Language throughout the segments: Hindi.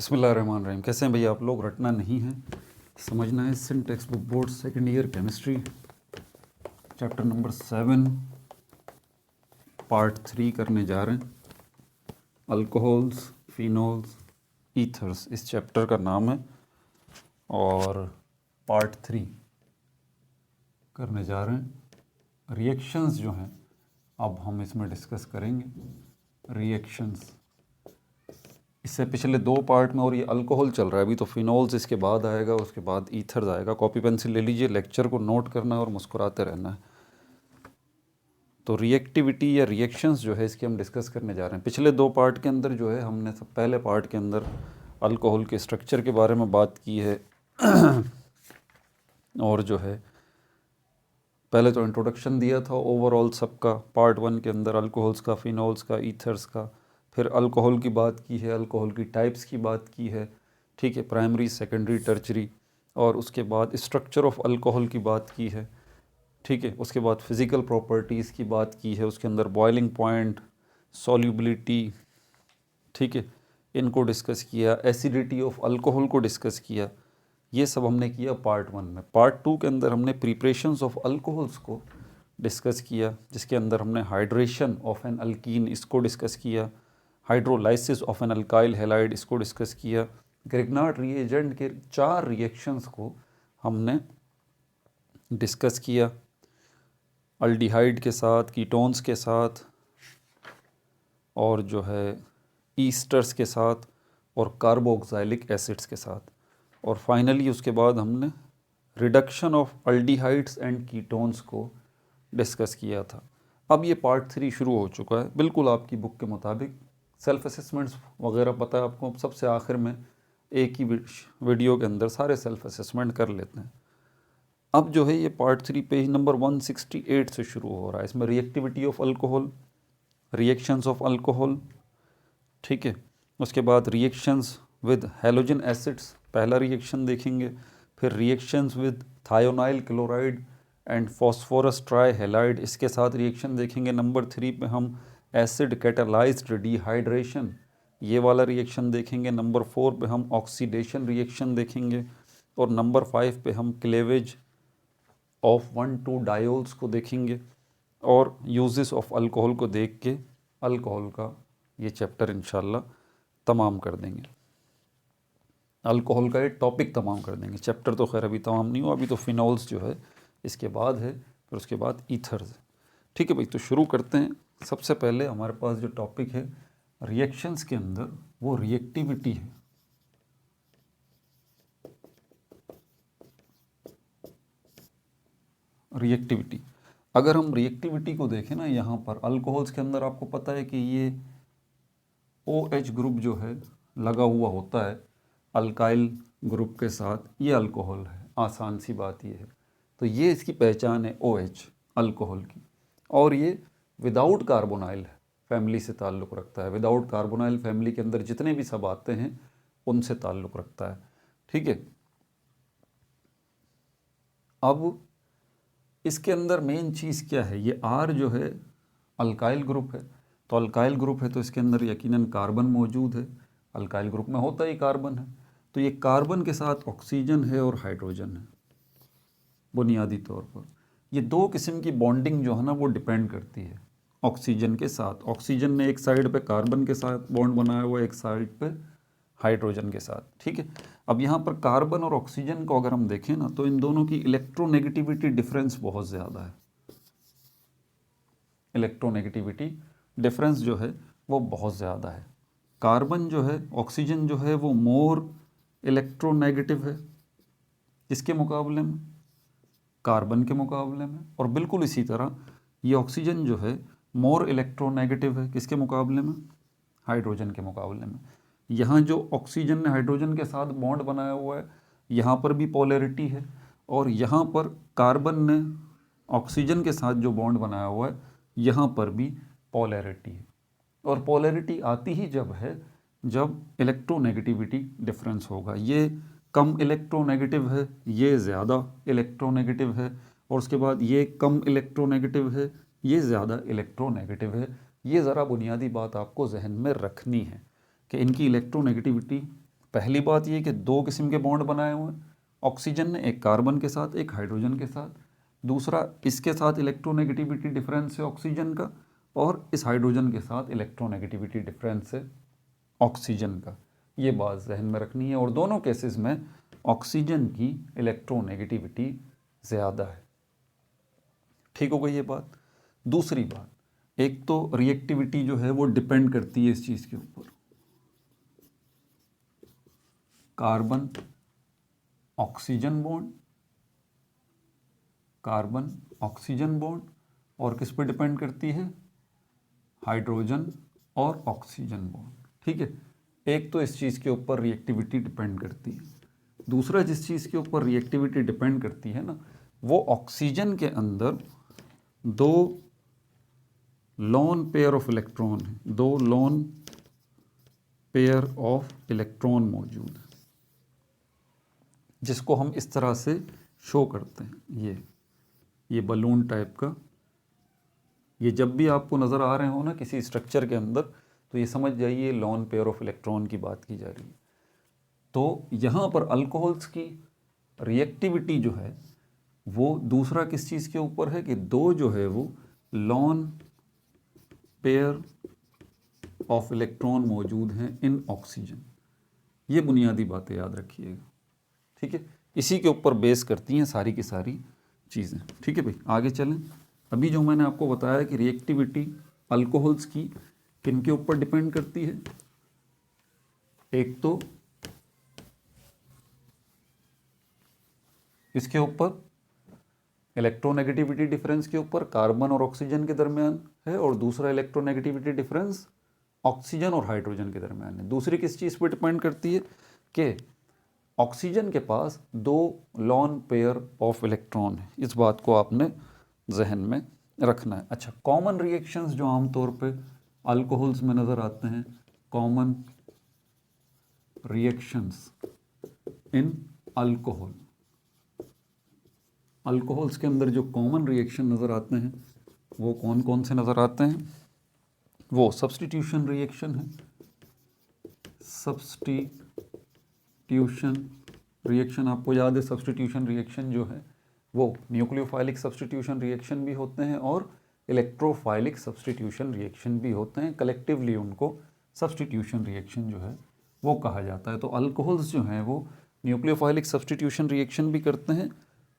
बिस्मिल्लाहिर्रहमानिर्रहीम। कैसे हैं भैया आप लोग? रटना नहीं है, समझना है। Sindh text book board second year chemistry chapter number 7 part 3 करने जा रहे हैं। अल्कोहल्स, फिनोल्स, ईथर्स इस चैप्टर का नाम है और पार्ट 3 करने जा रहे हैं। रिएक्शंस जो हैं अब हम इसमें डिस्कस करेंगे। रिएक्शंस इससे पिछले 2 पार्ट में, और ये अल्कोहल चल रहा है अभी, तो फिनोल्स इसके बाद आएगा, उसके बाद ईथर्स आएगा। कॉपी पेंसिल ले लीजिए, लेक्चर को नोट करना है और मुस्कुराते रहना है। तो रिएक्टिविटी या रिएक्शंस जो है इसकी हम डिस्कस करने जा रहे हैं। पिछले 2 पार्ट के अंदर जो है हमने सब पहले पार्ट के अंदर अल्कोहल के स्ट्रक्चर के बारे में बात की है और जो है पहले तो इंट्रोडक्शन दिया था ओवरऑल सबका पार्ट 1 के अंदर, अल्कोहल्स का, फिनोल्स का, ईथर्स का। फिर अल्कोहल की बात की है, अल्कोहल की टाइप्स की बात की है, ठीक है, प्राइमरी, सेकेंडरी, टर्चरी। और उसके बाद स्ट्रक्चर ऑफ अल्कोहल की बात की है, ठीक है। उसके बाद फिज़िकल प्रॉपर्टीज़ की बात की है, उसके अंदर बॉइलिंग पॉइंट, सॉल्युबिलिटी, ठीक है, इनको डिस्कस किया। एसिडिटी ऑफ अल्कोहल को डिस्कस किया। ये सब हमने किया पार्ट 1 में। पार्ट 2 के अंदर हमने प्रिपरेशंस ऑफ अल्कोहल्स को डिस्कस किया, जिसके अंदर हमने हाइड्रेशन ऑफ एन अल्कीन इसको डिस्कस किया, hydrolysis of an alkyl halide इसको डिस्कस किया। ग्रिग्नार्ड रिएजेंट के 4 रिएक्शंस को हमने डिस्कस किया, अल्डिहाइड के साथ, कीटोन्स के साथ, और जो है ईस्टर्स के साथ, और कार्बोक्सिलिक एसिड्स के साथ। और फाइनली उसके बाद हमने reduction of aldehydes and ketones को डिस्कस किया था। अब ये पार्ट 3 शुरू हो चुका है, बिल्कुल आपकी बुक के मुताबिक। सेल्फ असेसमेंट्स वगैरह पता है आपको, सबसे आखिर में एक ही वीडियो के अंदर सारे सेल्फ असेसमेंट कर लेते हैं। अब जो है ये पार्ट 3 पेज नंबर 168 से शुरू हो रहा है। इसमें reactivity of alcohol, reactions of alcohol, ठीक है। उसके बाद रिएक्शंस विद हैलोजन एसिड्स, पहला रिएक्शन देखेंगे। फिर reactions with thionyl chloride and phosphorus try halide, इसके साथ रिएक्शन देखेंगे। नंबर 3 पे हम एसिड कैटालाइज्ड डिहाइड्रेशन, ये वाला रिएक्शन देखेंगे। नंबर 4 पे हम ऑक्सीडेशन रिएक्शन देखेंगे। और नंबर 5 पे हम क्लेवेज ऑफ 1,2 डायोल्स को देखेंगे। और यूजेस ऑफ अल्कोहल को देख के अल्कोहल का ये चैप्टर इंशाल्लाह तमाम कर देंगे। अल्कोहल का ये टॉपिक तमाम कर देंगे। चैप्टर तो खैर अभी तमाम नहीं हुआ, अभी तो फिनोल्स जो है इसके बाद है, फिर उसके बाद ईथर्स है, ठीक है भाई। तो शुरू करते हैं। सबसे पहले हमारे पास जो टॉपिक है रिएक्शंस के अंदर, वो रिएक्टिविटी है। रिएक्टिविटी, अगर हम रिएक्टिविटी को देखें ना, यहाँ पर अल्कोहल्स के अंदर आपको पता है कि ये OH ग्रुप जो है लगा हुआ होता है अल्काइल ग्रुप के साथ, ये अल्कोहल है। आसान सी बात ये है। तो ये इसकी पहचान है OH अल्कोहल की। और ये विदाउट कार्बोनाइल फैमिली से ताल्लुक़ रखता है। विदाउट कार्बोनाइल फैमिली के अंदर जितने भी सब आते हैं उनसे ताल्लुक़ रखता है, ठीक है। अब इसके अंदर मेन चीज़ क्या है, ये R जो है अल्काइल ग्रुप है। तो अल्काइल ग्रुप है तो इसके अंदर यकीनन कार्बन मौजूद है। अल्काइल ग्रुप में होता ही कार्बन है। तो ये कार्बन के साथ ऑक्सीजन है और हाइड्रोजन है बुनियादी तौर पर। ये 2 किस्म की बॉन्डिंग जो है ना वो डिपेंड करती है ऑक्सीजन के साथ। ऑक्सीजन ने एक साइड पे कार्बन के साथ बॉन्ड बनाया हुआ है, एक साइड पे हाइड्रोजन के साथ, ठीक है। अब यहाँ पर कार्बन और ऑक्सीजन को अगर हम देखें ना, तो इन दोनों की इलेक्ट्रोनेगेटिविटी डिफरेंस बहुत ज़्यादा है। इलेक्ट्रोनेगेटिविटी डिफरेंस जो है वो बहुत ज़्यादा है। कार्बन जो है, ऑक्सीजन जो है, वो मोर इलेक्ट्रोनेगेटिव है इसके मुकाबले में, कार्बन के मुकाबले में। और बिल्कुल इसी तरह ये ऑक्सीजन जो है मोर इलेक्ट्रोनेगेटिव है किसके मुकाबले में, हाइड्रोजन के मुकाबले में। यहाँ जो ऑक्सीजन ने हाइड्रोजन के साथ बॉन्ड बनाया हुआ है, यहाँ पर भी पोलैरिटी है। और यहाँ पर कार्बन ने ऑक्सीजन के साथ जो बॉन्ड बनाया हुआ है, यहाँ पर भी पोलैरिटी है। और पोलैरिटी आती ही जब है जब इलेक्ट्रोनेगेटिविटी डिफरेंस होगा। ये कम इलेक्ट्रोनेगेटिव है, ये ज़्यादा इलेक्ट्रोनेगेटिव है। और उसके बाद ये कम इलेक्ट्रोनेगेटिव है, ये ज़्यादा इलेक्ट्रोनेगेटिव है। ये ज़रा बुनियादी बात आपको जहन में रखनी है कि इनकी इलेक्ट्रोनेगेटिविटी पहली बात ये कि दो किस्म के बॉन्ड बनाए हुए हैं ऑक्सीजन ने, एक कार्बन के साथ एक हाइड्रोजन के साथ, दूसरा इसके साथ इलेक्ट्रोनेगेटिविटी डिफरेंस है ऑक्सीजन का, और इस हाइड्रोजन के साथ इलेक्ट्रोनेगेटिविटी डिफरेंस है ऑक्सीजन का। ये बात जहन में रखनी है, और दोनों केसेस में ऑक्सीजन की इलेक्ट्रोनेगेटिविटी ज़्यादा है। ठीक हो गई ये बात। दूसरी बात, एक तो रिएक्टिविटी जो है वो डिपेंड करती है इस चीज़ के ऊपर, carbon oxygen bond, carbon oxygen bond, और किस पे डिपेंड करती है, हाइड्रोजन और ऑक्सीजन बॉन्ड। ठीक है, एक तो इस चीज़ के ऊपर रिएक्टिविटी डिपेंड करती है। दूसरा, जिस चीज़ के ऊपर रिएक्टिविटी डिपेंड करती है ना, वो ऑक्सीजन के अंदर दो लोन पेयर ऑफ इलेक्ट्रॉन है, दो लोन पेयर ऑफ इलेक्ट्रॉन मौजूद है, जिसको हम इस तरह से शो करते हैं। ये बलून टाइप का, ये जब भी आपको नज़र आ रहे हो ना किसी स्ट्रक्चर के अंदर, तो ये समझ जाइए लोन पेयर ऑफ इलेक्ट्रॉन की बात की जा रही है। तो यहाँ पर अल्कोहल्स की रिएक्टिविटी जो है वो दूसरा किस चीज़ के ऊपर है कि दो जो है वो लोन पेयर ऑफ इलेक्ट्रॉन मौजूद हैं इन ऑक्सीजन। ये बुनियादी बातें याद रखिएगा। ठीक है, इसी के ऊपर बेस करती हैं सारी की सारी चीज़ें। ठीक है भाई, आगे चलें। अभी जो मैंने आपको बताया कि रिएक्टिविटी अल्कोहल्स की किन के ऊपर डिपेंड करती है, एक तो इसके ऊपर इलेक्ट्रोनेगेटिविटी डिफरेंस के ऊपर कार्बन और ऑक्सीजन के दरमियान है, और दूसरा इलेक्ट्रोनेगेटिविटी डिफरेंस ऑक्सीजन और हाइड्रोजन के दरमियान है। दूसरी किस चीज़ पर डिपेंड करती है कि ऑक्सीजन के पास दो लॉन पेयर ऑफ इलेक्ट्रॉन है। इस बात को आपने जहन में रखना है। अच्छा, कॉमन रिएक्शंस जो आमतौर पे अल्कोहल्स में नज़र आते हैं, common reactions in alcohol, alcohols के अंदर जो कॉमन रिएक्शन नज़र आते हैं वो कौन कौन से नज़र आते हैं, वो सब्स्टिट्यूशन रिएक्शन है। सब्स्टिट्यूशन रिएक्शन आपको याद है, सब्स्टिट्यूशन रिएक्शन जो है वो न्यूक्लियोफाइलिक सब्स्टिट्यूशन रिएक्शन भी होते हैं और इलेक्ट्रोफाइलिक सब्स्टिट्यूशन रिएक्शन भी होते हैं। कलेक्टिवली उनको सब्स्टिट्यूशन रिएक्शन जो है वो कहा जाता है। तो अल्कोहल्स जो हैं वो न्यूक्लियोफाइलिक सब्स्टिट्यूशन रिएक्शन भी करते हैं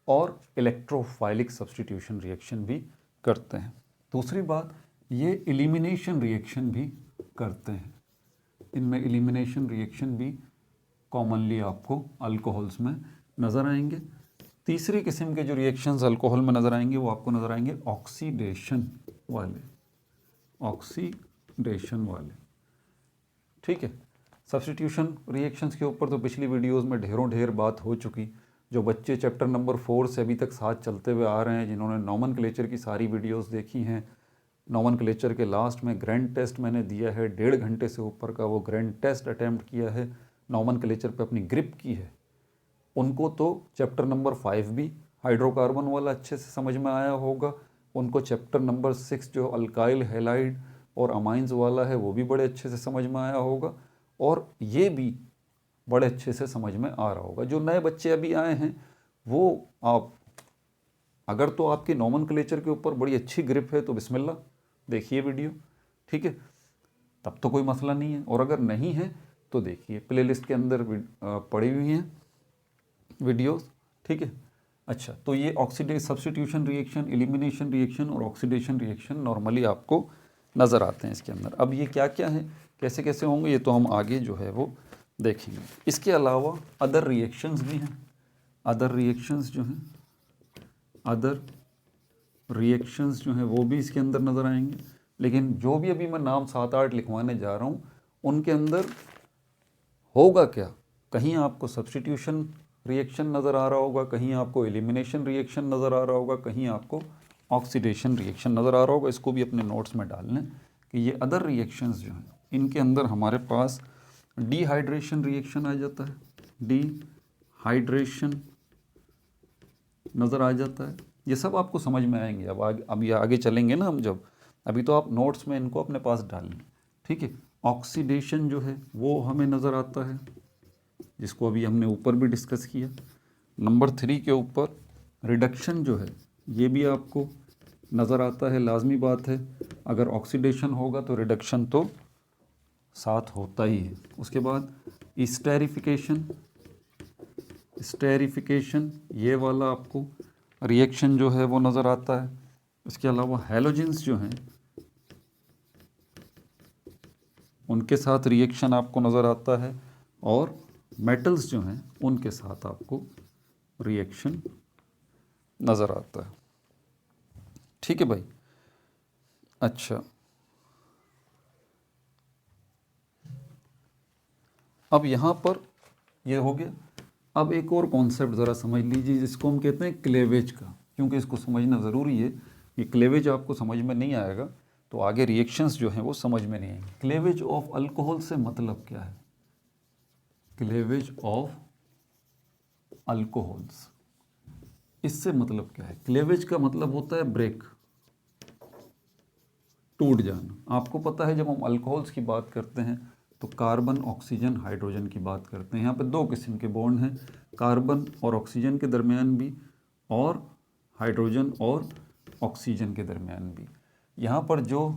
और इलेक्ट्रोफाइलिक सब्स्टिट्यूशन रिएक्शन भी करते हैं। दूसरी बात, ये एलिमिनेशन रिएक्शन भी करते हैं। इनमें एलिमिनेशन रिएक्शन भी कॉमनली आपको अल्कोहल्स में नज़र आएंगे। तीसरी किस्म के जो रिएक्शंस अल्कोहल में नज़र आएंगे वो आपको नज़र आएंगे ऑक्सीडेशन वाले, ऑक्सीडेशन वाले। ठीक है, सब्स्टिट्यूशन रिएक्शंस के ऊपर तो पिछली वीडियोस में ढेर बात हो चुकी। जो बच्चे चैप्टर नंबर 4 से अभी तक साथ चलते हुए आ रहे हैं, जिन्होंने नॉमनक्लेचर की सारी वीडियोस देखी हैं, नॉमनक्लेचर के लास्ट में ग्रैंड टेस्ट मैंने दिया है, 1.5 घंटे से ऊपर का वो ग्रैंड टेस्ट अटैम्प्ट किया है, नॉमनक्लेचर पे अपनी ग्रिप की है, उनको तो चैप्टर नंबर 5 भी हाइड्रोकार्बन वाला अच्छे से समझ में आया होगा। उनको चैप्टर नंबर 6 जो अल्काइल हैलाइड और अमाइंस वाला है वो भी बड़े अच्छे से समझ में आया होगा, और ये भी बड़े अच्छे से समझ में आ रहा होगा। जो नए बच्चे अभी आए हैं वो आप, अगर तो आपकी नॉमनक्लेचर के ऊपर बड़ी अच्छी ग्रिप है तो बिस्मिल्लाह देखिए वीडियो। ठीक है, तब तो कोई मसला नहीं है, और अगर नहीं है तो देखिए प्लेलिस्ट के अंदर पड़ी हुई हैं वीडियोस। ठीक है, अच्छा, तो ये सब्स्टिट्यूशन रिएक्शन, एलिमिनेशन रिएक्शन और ऑक्सीडेशन रिएक्शन नॉर्मली आपको नज़र आते हैं इसके अंदर। अब ये क्या क्या है, कैसे कैसे होंगे, ये तो हम आगे जो है वो देखेंगे। इसके अलावा अदर रिएक्शंस भी हैं। अदर रिएक्शंस जो हैं, अदर रिएक्शंस जो हैं वो भी इसके अंदर नज़र आएंगे। लेकिन जो भी अभी मैं नाम 7-8 लिखवाने जा रहा हूँ उनके अंदर होगा क्या, कहीं आपको सब्स्टिट्यूशन रिएक्शन नज़र आ रहा होगा, कहीं आपको एलिमिनेशन रिएक्शन नज़र आ रहा होगा, कहीं आपको ऑक्सीडेशन रिएक्शन नज़र आ रहा होगा। इसको भी अपने नोट्स में डाल लें कि ये अदर रिएक्शंस जो हैं इनके अंदर हमारे पास डिहाइड्रेशन रिएक्शन आ जाता है, डिहाइड्रेशन नज़र आ जाता है। ये सब आपको समझ में आएंगे अभी आगे चलेंगे ना हम जब, अभी तो आप नोट्स में इनको अपने पास डाल लें। ठीक है, ऑक्सीडेशन जो है वो हमें नज़र आता है, जिसको अभी हमने ऊपर भी डिस्कस किया। नंबर 3 के ऊपर रिडक्शन जो है ये भी आपको नज़र आता है, लाजमी बात है, अगर ऑक्सीडेशन होगा तो रिडक्शन तो साथ होता ही है। उसके बाद स्टेरिफिकेशन, स्टेरिफिकेशन ये वाला आपको रिएक्शन जो है वो नज़र आता है। इसके अलावा हैलोजेंस जो हैं उनके साथ रिएक्शन आपको नज़र आता है, और मेटल्स जो हैं उनके साथ आपको रिएक्शन नज़र आता है। ठीक है भाई। अच्छा, अब यहाँ पर ये हो गया। अब एक और कॉन्सेप्ट ज़रा समझ लीजिए, जिसको हम कहते हैं क्लेवेज का, क्योंकि इसको समझना ज़रूरी है। ये क्लेवेज आपको समझ में नहीं आएगा तो आगे रिएक्शंस जो हैं वो समझ में नहीं आएंगे। क्लेवेज ऑफ अल्कोहल से मतलब क्या है? क्लेवेज ऑफ अल्कोहल्स, इससे मतलब क्या है? क्लेवेज का मतलब होता है ब्रेक, टूट जाना। आपको पता है जब हम अल्कोहल्स की बात करते हैं तो कार्बन, ऑक्सीजन, हाइड्रोजन की बात करते हैं। यहाँ पे 2 किस्म के बॉन्ड हैं, कार्बन और ऑक्सीजन के दरमियान भी, और हाइड्रोजन और ऑक्सीजन के दरमियान भी। यहाँ पर जो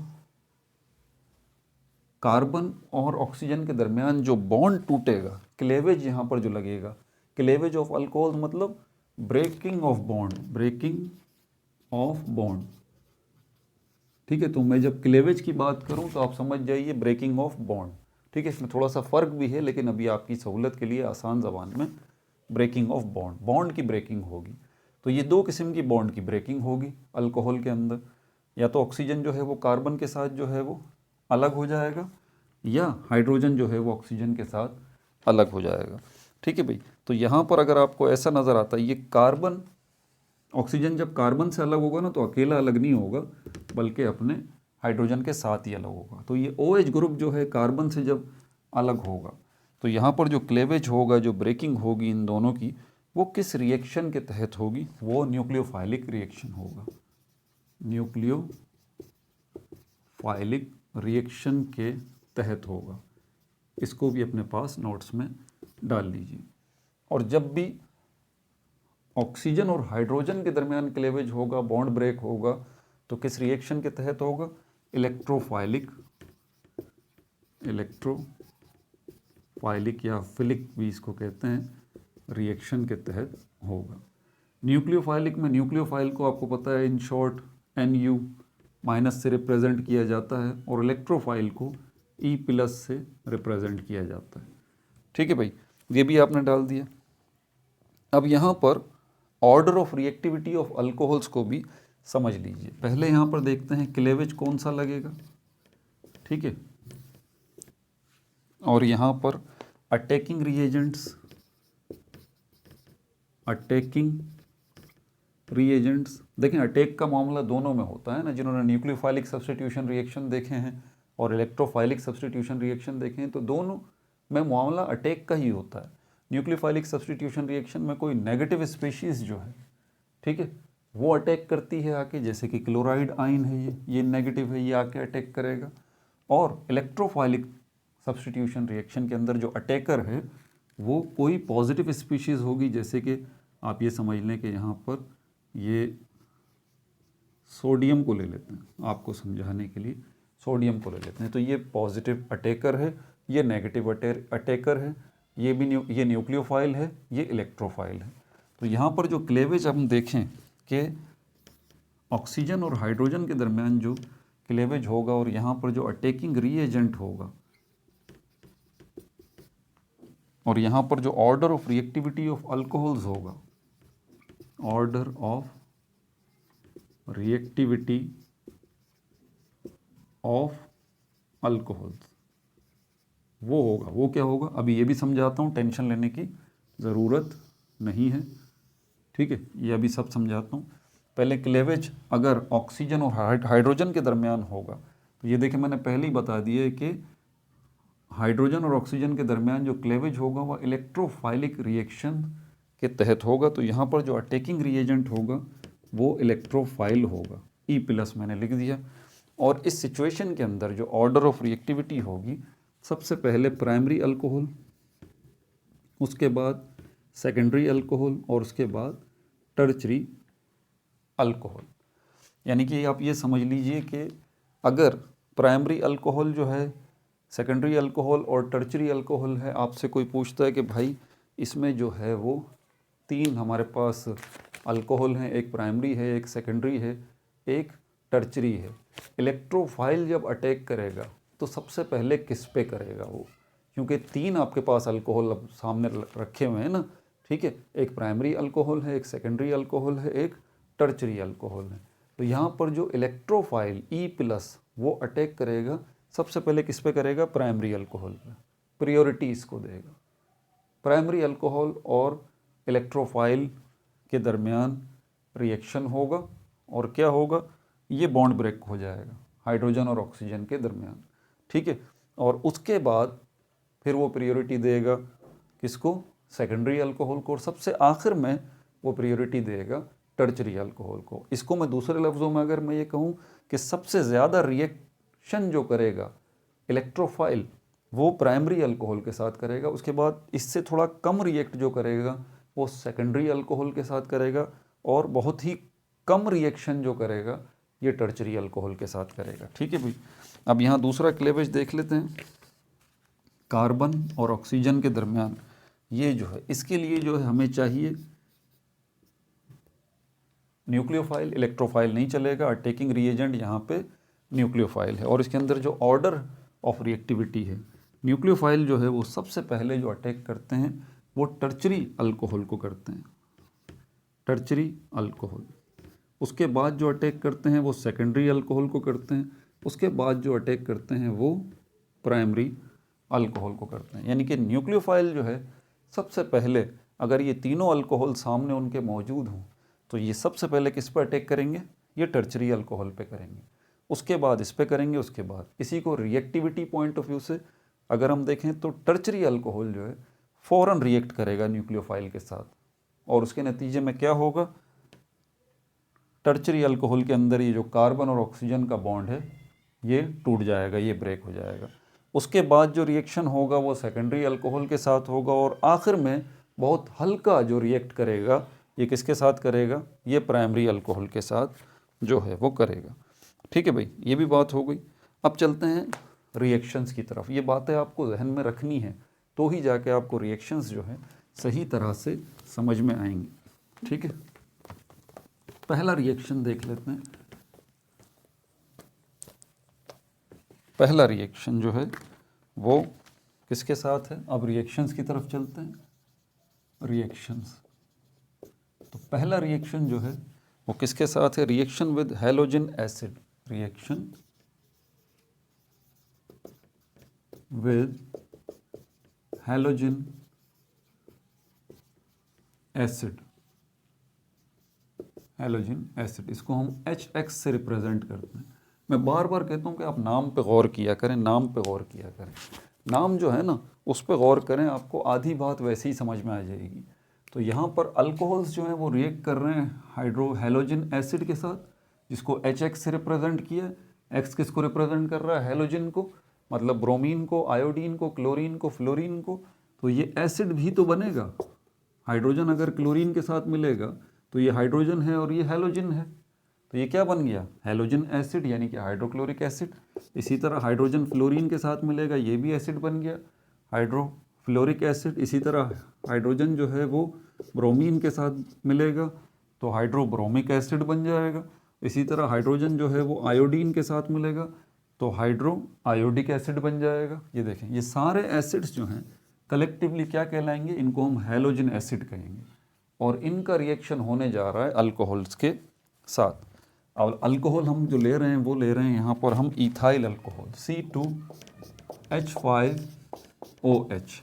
कार्बन और ऑक्सीजन के दरमियान जो बॉन्ड टूटेगा, क्लेवेज यहाँ पर जो लगेगा, क्लेवेज ऑफ अल्कोहल मतलब breaking of bond, breaking of bond. ठीक है, तो मैं जब क्लेवेज की बात करूं तो आप समझ जाइए ब्रेकिंग ऑफ बॉन्ड। ठीक है, इसमें थोड़ा सा फ़र्क भी है, लेकिन अभी आपकी सहूलत के लिए आसान ज़बान में ब्रेकिंग ऑफ बॉन्ड, बॉन्ड की ब्रेकिंग होगी। तो ये 2 किस्म की बॉन्ड की ब्रेकिंग होगी अल्कोहल के अंदर। या तो ऑक्सीजन जो है वो कार्बन के साथ जो है वो अलग हो जाएगा, या हाइड्रोजन जो है वो ऑक्सीजन के साथ अलग हो जाएगा। ठीक है भाई, तो यहाँ पर अगर आपको ऐसा नज़र आता है, ये कार्बन, ऑक्सीजन जब कार्बन से अलग होगा ना तो अकेला अलग नहीं होगा, बल्कि अपने हाइड्रोजन के साथ ही अलग होगा। तो ये OH ग्रुप जो है कार्बन से जब अलग होगा तो यहाँ पर जो क्लेवेज होगा, जो ब्रेकिंग होगी इन दोनों की, वो किस रिएक्शन के तहत होगी? वो न्यूक्लियोफाइलिक रिएक्शन होगा। न्यूक्लियोफाइलिक रिएक्शन के तहत होगा। इसको भी अपने पास नोट्स में डाल लीजिए। और जब भी ऑक्सीजन और हाइड्रोजन के दरमियान क्लेवेज होगा, बॉन्ड ब्रेक होगा, तो किस रिएक्शन के तहत होगा? इलेक्ट्रोफाइलिक, इलेक्ट्रोफाइलिक या फिलिक भी इसको कहते हैं, रिएक्शन के तहत होगा। न्यूक्लियोफाइलिक में न्यूक्लियोफाइल को आपको पता है इन शॉर्ट NU- से रिप्रेजेंट किया जाता है, और इलेक्ट्रोफाइल को E+ से रिप्रेजेंट किया जाता है। ठीक है भाई, ये भी आपने डाल दिया। अब यहाँ पर order of reactivity of alcohols को भी समझ लीजिए। पहले यहाँ पर देखते हैं क्लेवेज कौन सा लगेगा। ठीक है, और यहाँ पर अटैकिंग रिएजेंट्स, अटैकिंग रिएजेंट्स, देखें अटैक का मामला दोनों में होता है ना। जिन्होंने न्यूक्लियोफाइलिक सब्स्टिट्यूशन रिएक्शन देखे हैं और इलेक्ट्रोफाइलिक सब्स्टिट्यूशन रिएक्शन देखे हैं, तो दोनों में मामला अटैक का ही होता है। न्यूक्लियोफाइलिक सब्स्टिट्यूशन रिएक्शन में कोई नेगेटिव स्पीशीज़ जो है, ठीक है, वो अटैक करती है आके, जैसे कि क्लोराइड आयन है, ये नेगेटिव है, ये आके अटैक करेगा। और इलेक्ट्रोफाइलिक सब्स्टिट्यूशन रिएक्शन के अंदर जो अटैकर है वो कोई पॉजिटिव स्पीशीज़ होगी, जैसे कि आप ये समझ लें कि यहाँ पर ये सोडियम को ले लेते हैं, आपको समझाने के लिए सोडियम को ले लेते हैं, तो ये पॉजिटिव अटैकर है, ये नेगेटिव अटैकर है, ये भी ये न्यूक्लियोफाइल है, ये इलेक्ट्रोफाइल है। तो यहाँ पर जो क्लेवेज हम देखें कि ऑक्सीजन और हाइड्रोजन के दरमियान जो क्लेवेज होगा, और यहाँ पर जो अटैकिंग रीएजेंट होगा, और यहाँ पर जो order of reactivity of alcohols होगा, order of reactivity of alcohols वो होगा। वो क्या होगा अभी ये भी समझाता हूँ, टेंशन लेने की ज़रूरत नहीं है। ठीक है, ये अभी सब समझाता हूँ। पहले क्लेवेज अगर ऑक्सीजन और हाइड्रोजन के दरमियान होगा, तो ये देखिए मैंने पहले ही बता दिया है कि हाइड्रोजन और ऑक्सीजन के दरमियान जो क्लेवेज होगा वह इलेक्ट्रोफाइलिक रिएक्शन के तहत होगा। तो यहाँ पर जो अटैकिंग रिएजेंट होगा वो इलेक्ट्रोफाइल होगा, E+ मैंने लिख दिया। और इस सिचुएशन के अंदर जो ऑर्डर ऑफ रिएक्टिविटी होगी, सबसे पहले प्राइमरी अल्कोहल, उसके बाद सेकेंडरी अल्कोहल और उसके बाद टर्चरी अल्कोहल। यानी कि आप ये समझ लीजिए कि अगर प्राइमरी अल्कोहल जो है, सेकेंडरी अल्कोहल और टर्चरी अल्कोहल है, आपसे कोई पूछता है कि भाई इसमें जो है वो 3 हमारे पास अल्कोहल हैं, एक प्राइमरी है, एक सेकेंडरी है, एक टर्चरी है, इलेक्ट्रोफाइल जब अटैक करेगा तो सबसे पहले किस पे करेगा वो? क्योंकि 3 आपके पास अल्कोहल अब सामने रखे हुए हैं ना, ठीक है, एक प्राइमरी अल्कोहल है, एक सेकेंडरी अल्कोहल है, एक टर्चरी अल्कोहल है। तो यहाँ पर जो इलेक्ट्रोफाइल E+ वो अटैक करेगा सबसे पहले किस पे करेगा? प्राइमरी अल्कोहल पे, प्रियोरिटी इसको देगा। प्राइमरी अल्कोहल और इलेक्ट्रोफाइल के दरमियान रिएक्शन होगा और क्या होगा? ये बॉन्ड ब्रेक हो जाएगा हाइड्रोजन और ऑक्सीजन के दरमियान, ठीक है। और उसके बाद फिर वो प्रियोरिटी देगा किसको? सेकेंडरी अल्कोहल को, और सबसे आखिर में वो प्रियोरिटी देगा टर्चरी अल्कोहल को। इसको मैं दूसरे लफ्ज़ों में अगर मैं ये कहूँ कि सबसे ज़्यादा रिएक्शन जो करेगा इलेक्ट्रोफाइल वो प्राइमरी अल्कोहल के साथ करेगा, उसके बाद इससे थोड़ा कम रिएक्ट जो करेगा वो सेकेंडरी अल्कोहल के साथ करेगा, और बहुत ही कम रिएक्शन जो करेगा ये टर्चरी अल्कोहल के साथ करेगा, ठीक है भाई। अब यहाँ दूसरा क्लेवेज देख लेते हैं। कार्बन और ऑक्सीजन के दरमियान ये जो है, इसके लिए जो है हमें चाहिए न्यूक्लियोफाइल, इलेक्ट्रोफाइल नहीं चलेगा। अटैकिंग रिएजेंट यहाँ पे न्यूक्लियोफाइल है, और इसके अंदर जो ऑर्डर ऑफ रिएक्टिविटी है, न्यूक्लियोफाइल जो है वो सबसे पहले जो अटैक करते हैं वो टर्चरी अल्कोहल को करते हैं, टर्चरी अल्कोहल। उसके बाद जो अटैक करते हैं वो सेकेंडरी अल्कोहल को करते हैं, उसके बाद जो अटैक करते हैं वो प्राइमरी अल्कोहल को करते हैं। यानी कि न्यूक्लियोफाइल जो है सबसे पहले, अगर ये तीनों अल्कोहल सामने उनके मौजूद हों तो ये सबसे पहले किस पर अटैक करेंगे? ये टर्चरी अल्कोहल पे करेंगे, उसके बाद इस पे करेंगे, उसके बाद इसी को रिएक्टिविटी पॉइंट ऑफ व्यू से अगर हम देखें तो टर्चरी अल्कोहल जो है फ़ौरन रिएक्ट करेगा न्यूक्लियोफाइल के साथ, और उसके नतीजे में क्या होगा? टर्चरी अल्कोहल के अंदर ये जो कार्बन और ऑक्सीजन का बॉन्ड है ये टूट जाएगा, ये ब्रेक हो जाएगा। उसके बाद जो रिएक्शन होगा वो सेकेंडरी अल्कोहल के साथ होगा, और आखिर में बहुत हल्का जो रिएक्ट करेगा ये किसके साथ करेगा? ये प्राइमरी अल्कोहल के साथ जो है वो करेगा, ठीक है भाई। ये भी बात हो गई। अब चलते हैं रिएक्शंस की तरफ। ये बातें आपको जहन में रखनी है तो ही जाके आपको रिएक्शंस जो है सही तरह से समझ में आएंगी, ठीक है। पहला रिएक्शन देख लेते हैं। पहला रिएक्शन जो है वो किसके साथ है? अब रिएक्शंस की तरफ चलते हैं। रिएक्शंस, तो पहला रिएक्शन जो है वो किसके साथ है? Reaction with halogen acid, reaction with halogen acid, halogen acid, इसको हम HX से रिप्रेजेंट करते हैं। मैं बार बार कहता हूँ कि आप नाम पे गौर किया करें, नाम पे गौर किया करें, नाम जो है ना उस पे गौर करें, आपको आधी बात वैसे ही समझ में आ जाएगी। तो यहाँ पर अल्कोहल्स जो हैं वो रिएक्ट कर रहे हैं हैलोजन एसिड के साथ, जिसको HX से रिप्रेजेंट किया। X किसको रिप्रेजेंट कर रहा है? हैलोजन को, मतलब ब्रोमीन को, आयोडीन को, क्लोरीन को, फ्लोरीन को। तो ये एसिड भी तो बनेगा, हाइड्रोजन अगर क्लोरीन के साथ मिलेगा तो ये हाइड्रोजन है और ये हैलोजन है, तो ये क्या बन गया? हैलोजन एसिड, यानी कि हाइड्रोक्लोरिक एसिड। इसी तरह हाइड्रोजन फ्लोरीन के साथ मिलेगा, ये भी एसिड बन गया, हाइड्रोफ्लोरिक एसिड। इसी तरह हाइड्रोजन जो है वो ब्रोमीन के साथ मिलेगा तो हाइड्रोब्रोमिक एसिड बन जाएगा। इसी तरह हाइड्रोजन जो है वो आयोडीन के साथ मिलेगा तो हाइड्रो आयोडिक एसिड बन जाएगा। ये देखें, ये सारे एसिड्स जो हैं कलेक्टिवली क्या कहलाएंगे? इनको हम हैलोजन एसिड कहेंगे, और इनका रिएक्शन होने जा रहा है अल्कोहल्स के साथ। और अल्कोहल हम जो ले रहे हैं वो ले रहे हैं यहाँ पर हम इथाइल अल्कोहल, C2H5OH,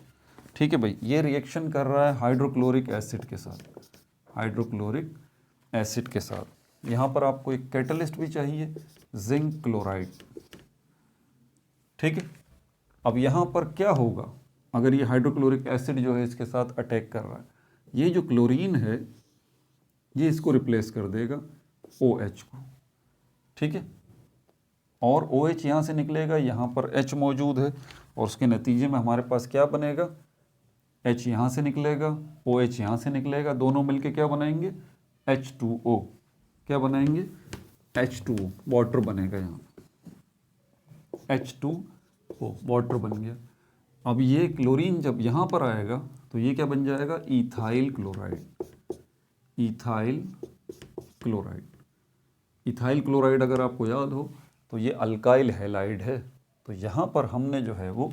ठीक है भाई। ये रिएक्शन कर रहा है हाइड्रोक्लोरिक एसिड के साथ, हाइड्रोक्लोरिक एसिड के साथ। यहाँ पर आपको एक कैटलिस्ट भी चाहिए, जिंक क्लोराइड, ठीक है। अब यहाँ पर क्या होगा अगर ये हाइड्रोक्लोरिक एसिड जो है इसके साथ अटैक कर रहा है? ये जो क्लोरीन है ये इसको रिप्लेस कर देगा OH को, ठीक है। और OH यहाँ से निकलेगा, यहाँ पर H मौजूद है, और उसके नतीजे में हमारे पास क्या बनेगा? H यहाँ से निकलेगा, OH यहाँ से निकलेगा, दोनों मिलके क्या बनाएंगे, H2O। क्या बनाएंगे, H2O, वाटर बनेगा यहाँ, H2O वाटर बन गया। अब ये क्लोरीन जब यहाँ पर आएगा तो ये क्या बन जाएगा, ethyl chloride. Ethyl chloride, ethyl chloride अगर आपको याद हो तो ये अल्काइल हैलाइड है। तो यहाँ पर हमने जो है वो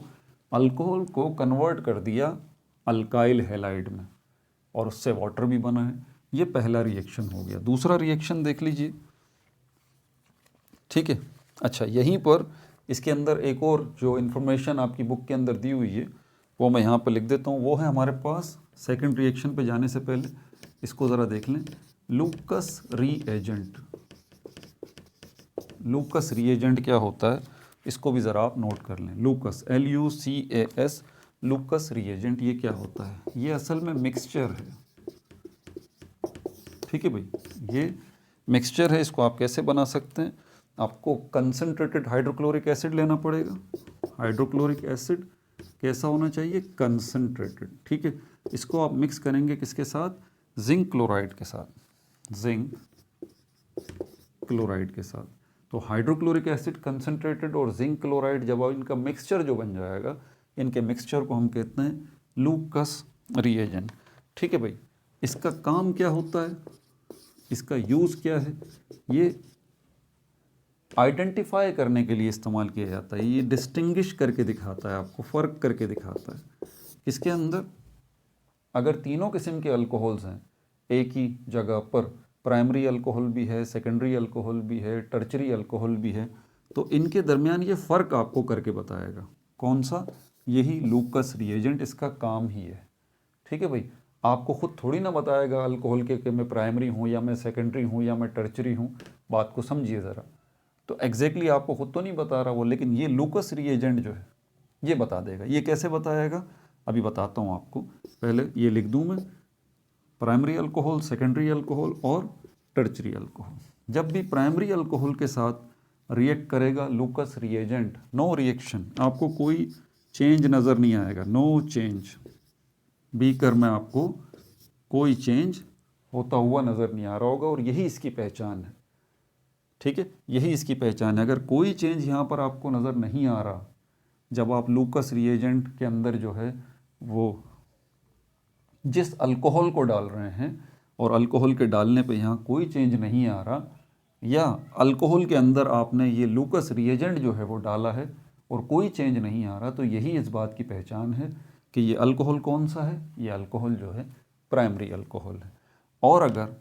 अल्कोहल को कन्वर्ट कर दिया अल्काइल हैलाइड में और उससे वाटर भी बना है। ये पहला रिएक्शन हो गया। दूसरा रिएक्शन देख लीजिए, ठीक है। अच्छा, यहीं पर इसके अंदर एक और जो इन्फॉर्मेशन आपकी बुक के अंदर दी हुई है वो मैं यहाँ पर लिख देता हूँ। वो है हमारे पास, सेकंड रिएक्शन पे जाने से पहले इसको ज़रा देख लें, लूकस रीएजेंट। लूकस रीएजेंट क्या होता है, इसको भी ज़रा आप नोट कर लें। लूकस, LUCAS, लूकस रीएजेंट ये क्या होता है, ये असल में मिक्सचर है, ठीक है भाई। ये मिक्सचर है, इसको आप कैसे बना सकते हैं, आपको कंसनट्रेटेड हाइड्रोक्लोरिक एसिड लेना पड़ेगा। हाइड्रोक्लोरिक एसिड कैसा होना चाहिए, कंसनट्रेटेड, ठीक है। इसको आप मिक्स करेंगे किसके साथ, जिंक क्लोराइड के साथ, जिंक क्लोराइड के साथ। तो हाइड्रोक्लोरिक एसिड कंसनट्रेटेड और जिंक क्लोराइड जब इनका मिक्सचर जो बन जाएगा, इनके मिक्सचर को हम कहते हैं लूकस रीएजेंट, ठीक है भाई। इसका काम क्या होता है, इसका यूज़ क्या है, ये आइडेंटिफाई करने के लिए इस्तेमाल किया जाता है। ये डिस्टिंग्विश करके दिखाता है, आपको फ़र्क करके दिखाता है। इसके अंदर अगर तीनों किस्म के अल्कोहल्स हैं एक ही जगह पर, प्राइमरी अल्कोहल भी है, सेकेंडरी अल्कोहल भी है, टर्चरी अल्कोहल भी है, तो इनके दरमियान ये फ़र्क आपको करके बताएगा। कौन सा, यही लूकस रिएजेंट इसका काम ही है, ठीक है भाई। आपको खुद थोड़ी ना बताएगा अल्कोहल के कि मैं प्राइमरी हूँ या मैं सेकेंडरी हूँ या मैं टर्चरी हूँ, बात को समझिए ज़रा। तो एग्जैक्टली आपको खुद तो नहीं बता रहा वो, लेकिन ये लूकस रिएजेंट जो है ये बता देगा। ये कैसे बताएगा, अभी बताता हूँ आपको। पहले ये लिख दूँ मैं, प्राइमरी अल्कोहल, सेकेंडरी अल्कोहल और टर्चरी अल्कोहल। जब भी प्राइमरी अल्कोहल के साथ रिएक्ट करेगा लूकस रिएजेंट, नो रिएक्शन, आपको कोई चेंज नज़र नहीं आएगा, नो चेंज। बीकर में आपको कोई चेंज होता हुआ नज़र नहीं आ रहा होगा, और यही इसकी पहचान है, ठीक है। यही इसकी पहचान है। अगर कोई चेंज यहाँ पर आपको नज़र नहीं आ रहा, जब आप लूकस रिएजेंट के अंदर जो है वो जिस अल्कोहल को डाल रहे हैं और अल्कोहल के डालने पे यहाँ कोई चेंज नहीं आ रहा, या अल्कोहल के अंदर आपने ये लूकस रिएजेंट जो है वो डाला है और कोई चेंज नहीं आ रहा, तो यही इस बात की पहचान है कि ये अल्कोहल कौन सा है, ये अल्कोहल जो है प्राइमरी अल्कोहल है। और अगर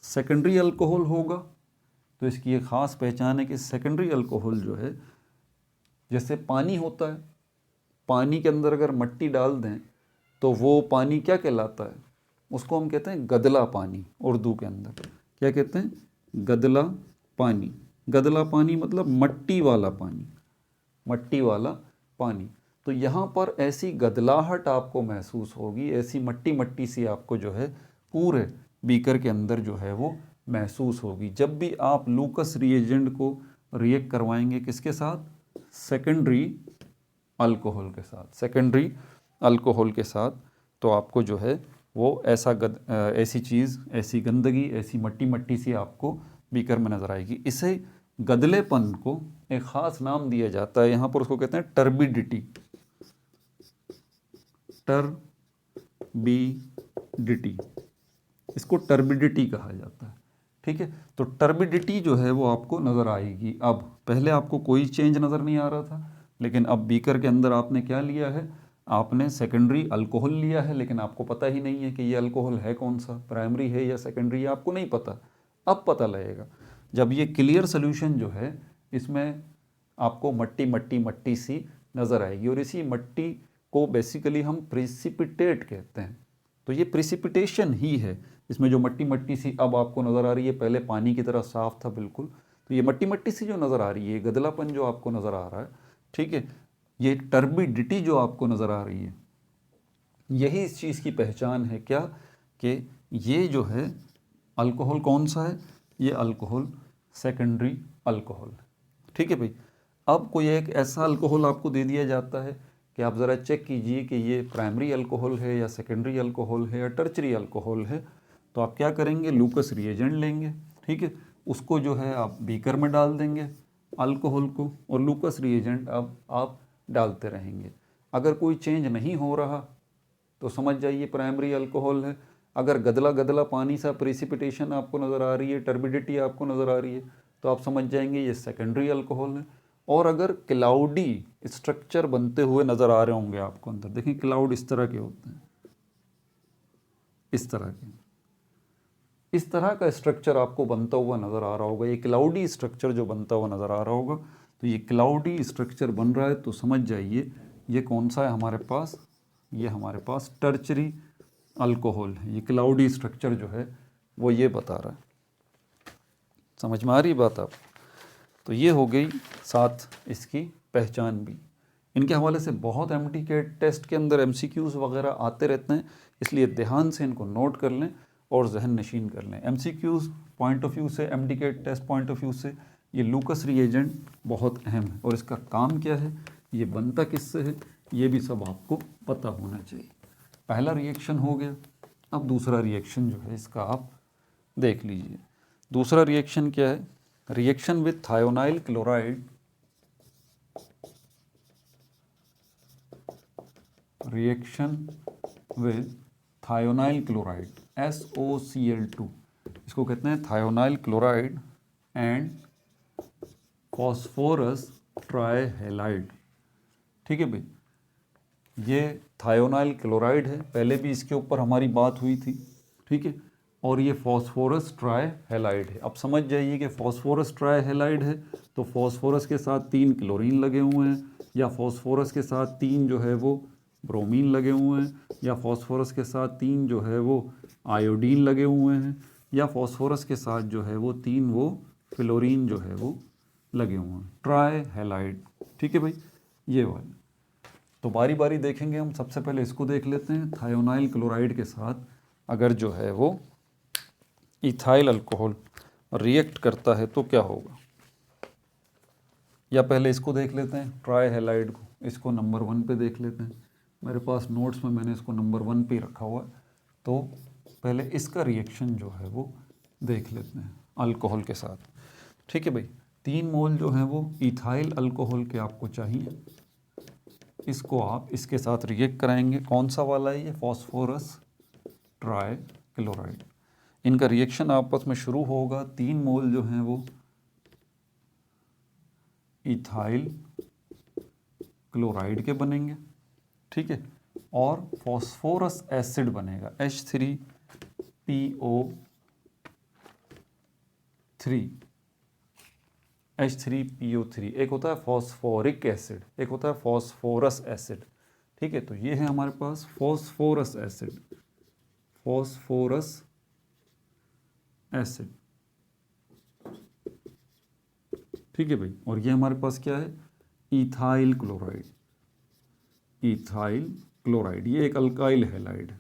सेकेंडरी अल्कोहल होगा तो इसकी एक ख़ास पहचान है कि सेकेंडरी अल्कोहल जो है, जैसे पानी होता है, पानी के अंदर अगर मिट्टी डाल दें तो वो पानी क्या कहलाता है, उसको हम कहते हैं गदला पानी। उर्दू के अंदर क्या कहते हैं, गदला पानी। गदला पानी मतलब मट्टी वाला पानी, मट्टी वाला पानी। तो यहाँ पर ऐसी गदलाहट आपको महसूस होगी, ऐसी मट्टी मट्टी सी आपको जो है पूरे बीकर के अंदर जो है वो महसूस होगी जब भी आप लूकस रिएजेंट को रिएक्ट करवाएंगे किसके साथ, सेकेंडरी अल्कोहल के साथ, सेकेंडरी अल्कोहल के साथ। तो आपको जो है वो ऐसी चीज़, ऐसी गंदगी, ऐसी मट्टी मट्टी सी आपको बीकर में नज़र आएगी। इसे गदलेपन को एक ख़ास नाम दिया जाता है यहाँ पर, उसको कहते हैं टर्बिडिटी, टर्बिडिटी, इसको टर्बिडिटी कहा जाता है, ठीक है। तो टर्बिडिटी जो है वो आपको नज़र आएगी। अब पहले आपको कोई चेंज नज़र नहीं आ रहा था, लेकिन अब बीकर के अंदर आपने क्या लिया है, आपने सेकेंडरी अल्कोहल लिया है, लेकिन आपको पता ही नहीं है कि ये अल्कोहल है कौन सा, प्राइमरी है या सेकेंडरी, आपको नहीं पता। अब पता लगेगा जब ये क्लियर सोल्यूशन जो है इसमें आपको मट्टी मट्टी मट्टी सी नज़र आएगी, और इसी मट्टी को बेसिकली हम प्रिसिपिटेट कहते हैं। तो ये प्रिसिपिटेशन ही है, इसमें जो मट्टी मट्टी सी अब आपको नज़र आ रही है, पहले पानी की तरह साफ था बिल्कुल, तो ये मट्टी मट्टी सी जो नज़र आ रही है, गदलापन जो आपको नज़र आ रहा है, ठीक है, ये टर्बिडिटी जो आपको नज़र आ रही है, यही इस चीज़ की पहचान है क्या, कि ये जो है अल्कोहल कौन सा है, ये अल्कोहल सेकेंडरी अल्कोहल, ठीक है भाई। अब कोई एक ऐसा अल्कोहल आपको दे दिया जाता है कि आप ज़रा चेक कीजिए कि ये प्राइमरी अल्कोहल है या सेकेंडरी अल्कोहल है या टर्चरी अल्कोहल है। तो आप क्या करेंगे, लूकस रिएजेंट लेंगे, ठीक है, उसको जो है आप बीकर में डाल देंगे अल्कोहल को, और लूकस रिएजेंट अब आप डालते रहेंगे। अगर कोई चेंज नहीं हो रहा तो समझ जाइए प्राइमरी अल्कोहल है। अगर गदला गदला पानी सा प्रेसिपिटेशन आपको नज़र आ रही है, टर्बिडिटी आपको नज़र आ रही है, तो आप समझ जाएंगे ये सेकेंडरी अल्कोहल है। और अगर क्लाउडी स्ट्रक्चर बनते हुए नज़र आ रहे होंगे आपको अंदर, देखिए क्लाउड इस तरह के होते हैं, इस तरह के, इस तरह का स्ट्रक्चर आपको बनता हुआ नज़र आ रहा होगा, ये क्लाउडी स्ट्रक्चर जो बनता हुआ नज़र आ रहा होगा, तो ये क्लाउडी स्ट्रक्चर बन रहा है तो समझ जाइए ये कौन सा है हमारे पास, ये हमारे पास टर्चरी अल्कोहल है। ये क्लाउडी स्ट्रक्चर जो है वो ये बता रहा है। समझ में आ रही बात आप? तो ये हो गई साथ इसकी पहचान भी। इनके हवाले से बहुत एमटी के टेस्ट के अंदर एमसीक्यूज़ वगैरह आते रहते हैं, इसलिए ध्यान से इनको नोट कर लें और जहन नशीन कर लें। एमसीक्यूज़ पॉइंट ऑफ व्यू से, एमटी के टेस्ट पॉइंट ऑफ व्यू से ये लूकस रिएजेंट बहुत अहम है, और इसका काम क्या है, ये बनता किससे है, ये भी सब आपको पता होना चाहिए। पहला रिएक्शन हो गया। अब दूसरा रिएक्शन जो है इसका आप देख लीजिए। दूसरा रिएक्शन क्या है, reaction with thionyl chloride, reaction with thionyl chloride SOCl2, इसको कहते हैं thionyl chloride and phosphorus trihalide. ठीक है भाई, ये थायोनाइल क्लोराइड है, पहले भी इसके ऊपर हमारी बात हुई थी, ठीक है, और ये फॉस्फोरस ट्राइहैलाइड है। अब समझ जाइए कि फॉस्फोरस ट्राइहैलाइड है तो फॉस्फोरस के साथ 3 क्लोरीन लगे हुए हैं, या फॉस्फोरस के साथ 3 जो है वो ब्रोमीन लगे हुए हैं, या फॉस्फोरस के साथ 3 जो है वो आयोडीन लगे हुए हैं, या फॉस्फोरस के साथ जो है वो 3 वो फ्लोरीन जो है वो लगे हुए हैं, ट्राइहैलाइड। ठीक है भाई, ये वाले तो बारी बारी देखेंगे हम। सबसे पहले इसको देख लेते हैं, थायोनाइल क्लोराइड के साथ अगर जो है वो इथाइल अल्कोहल रिएक्ट करता है तो क्या होगा, या पहले इसको देख लेते हैं ट्राइहैलाइड को, इसको नंबर 1 पे देख लेते हैं। मेरे पास नोट्स में मैंने इसको नंबर 1 पे रखा हुआ है, तो पहले इसका रिएक्शन जो है वो देख लेते हैं अल्कोहल के साथ। ठीक है भाई, 3 मोल जो हैं वो इथाइल अल्कोहल के आपको चाहिए, इसको आप इसके साथ रिएक्ट कराएंगे। कौन सा वाला है ये, फॉस्फोरस ट्राई क्लोराइड। इनका रिएक्शन आपस में शुरू होगा, 3 मोल जो हैं वो इथाइल क्लोराइड के बनेंगे, ठीक है, और फॉस्फोरस एसिड बनेगा H3PO3। एक होता है फॉस्फोरिक एसिड, एक होता है फॉस्फोरस एसिड। ठीक है, तो ये है हमारे पास फॉस्फोरस एसिड, फॉस्फोरस एसिड। ठीक है भाई, और ये हमारे पास क्या है, इथाइल क्लोराइड, इथाइल क्लोराइड, ये एक अल्काइल हैलाइड है।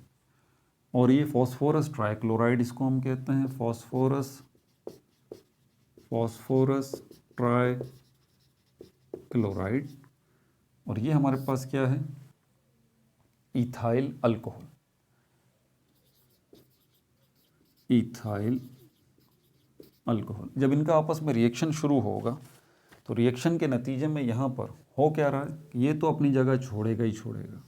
और ये फॉस्फोरस ट्राइक्लोराइड, इसको हम कहते हैं फॉस्फोरस ट्राइक्लोराइड। और ये हमारे पास क्या है, इथाइल अल्कोहल, इथाइल अल्कोहल। जब इनका आपस में रिएक्शन शुरू होगा तो रिएक्शन के नतीजे में यहाँ पर हो क्या रहा है, ये तो अपनी जगह छोड़ेगा ही छोड़ेगा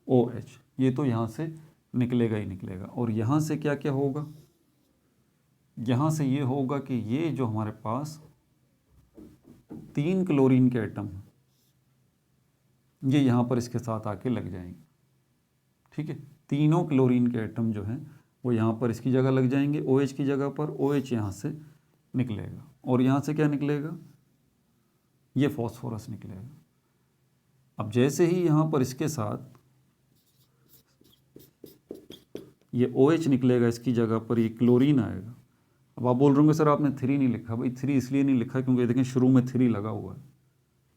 OH, ये तो यहाँ से निकलेगा ही निकलेगा। और यहाँ से क्या क्या होगा, यहाँ से ये होगा कि ये जो हमारे पास 3 क्लोरीन के एटम हैं, ये यहाँ पर इसके साथ आके लग जाएंगे। ठीक है, तीनों क्लोरीन के एटम जो हैं वो यहाँ पर इसकी जगह लग जाएंगे, OH की जगह पर। OH यहाँ से निकलेगा, और यहाँ से क्या निकलेगा, ये फॉस्फोरस निकलेगा। अब जैसे ही यहाँ पर इसके साथ ये OH निकलेगा, इसकी जगह पर ये क्लोरीन आएगा। अब आप बोल रहे होंगे सर आपने 3 नहीं लिखा, भाई 3 इसलिए नहीं लिखा क्योंकि देखें शुरू में 3 लगा हुआ है,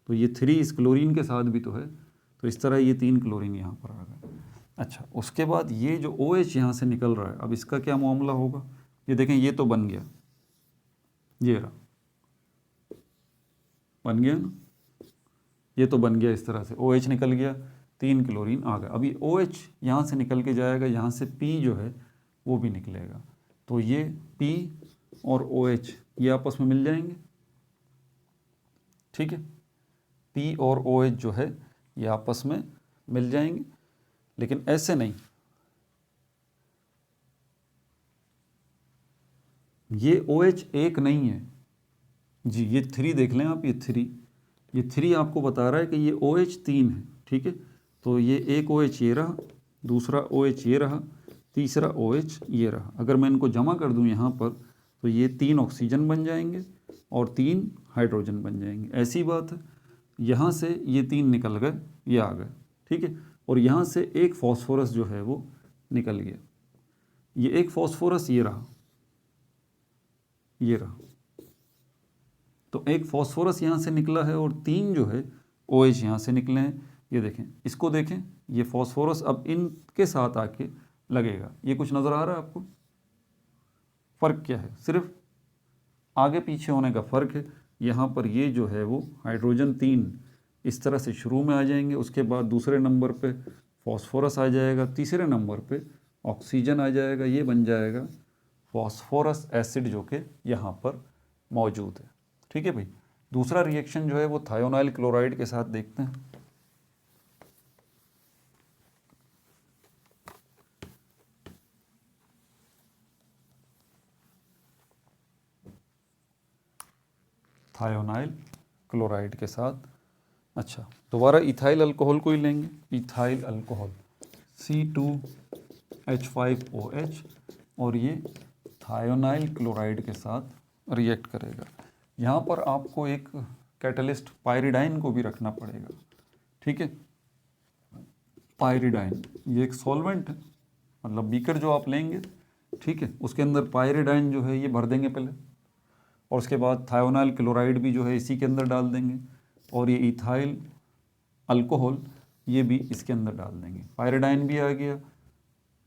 तो ये 3 इस क्लोरीन के साथ भी तो है, तो इस तरह ये 3 क्लोरीन यहाँ पर आ गए। अच्छा, उसके बाद ये जो OH यहाँ से निकल रहा है, अब इसका क्या मामला होगा, ये देखें ये तो बन गया, ये रहा, बन गया ना, ये तो बन गया इस तरह से, OH निकल गया, 3 क्लोरीन आ गया। अभी OH यहाँ से निकल के जाएगा, यहाँ से P जो है वो भी निकलेगा, तो ये P और OH ये आपस में मिल जाएंगे, ठीक है। P और OH जो है ये आपस में मिल जाएंगे, लेकिन ऐसे नहीं, ये OH एक नहीं है जी, ये 3 देख लें आप, ये 3 आपको बता रहा है कि ये OH 3 है, ठीक है। तो ये एक OH ये रहा, दूसरा OH ये रहा, तीसरा OH ये रहा। अगर मैं इनको जमा कर दूं यहाँ पर तो ये 3 ऑक्सीजन बन जाएंगे और 3 हाइड्रोजन बन जाएंगे। ऐसी बात है, यहाँ से ये 3 निकल गए, ये आ गए, ठीक है। और यहाँ से एक फॉस्फोरस जो है वो निकल गया, ये एक फॉस्फोरस ये रहा, ये रहा। तो एक फॉस्फोरस यहाँ से निकला है और 3 जो है OH यहाँ से निकले हैं। ये देखें, इसको देखें, ये फॉस्फोरस अब इनके साथ आके लगेगा। ये कुछ नज़र आ रहा है आपको? फ़र्क क्या है? सिर्फ आगे पीछे होने का फ़र्क है। यहाँ पर ये जो है वो हाइड्रोजन 3 इस तरह से शुरू में आ जाएंगे, उसके बाद दूसरे नंबर पे फॉस्फोरस आ जाएगा, तीसरे नंबर पे ऑक्सीजन आ जाएगा। ये बन जाएगा फॉस्फोरस एसिड जो कि यहाँ पर मौजूद है, ठीक है भाई। दूसरा रिएक्शन जो है वो थायोनाइल क्लोराइड के साथ देखते हैं। थायोनाइल क्लोराइड के साथ, अच्छा दोबारा इथाइल अल्कोहल को ही लेंगे। इथाइल अल्कोहल C2H5OH और ये थायोनाइल क्लोराइड के साथ रिएक्ट करेगा। यहाँ पर आपको एक कैटलिस्ट पायरिडाइन को भी रखना पड़ेगा, ठीक है। पायरिडाइन ये एक सॉल्वेंट है, मतलब बीकर जो आप लेंगे, ठीक है, उसके अंदर पायरिडाइन जो है ये भर देंगे पहले, और उसके बाद थायोनाइल क्लोराइड भी जो है इसी के अंदर डाल देंगे, और ये इथाइल अल्कोहल ये भी इसके अंदर डाल देंगे। पायरिडाइन भी आ गया,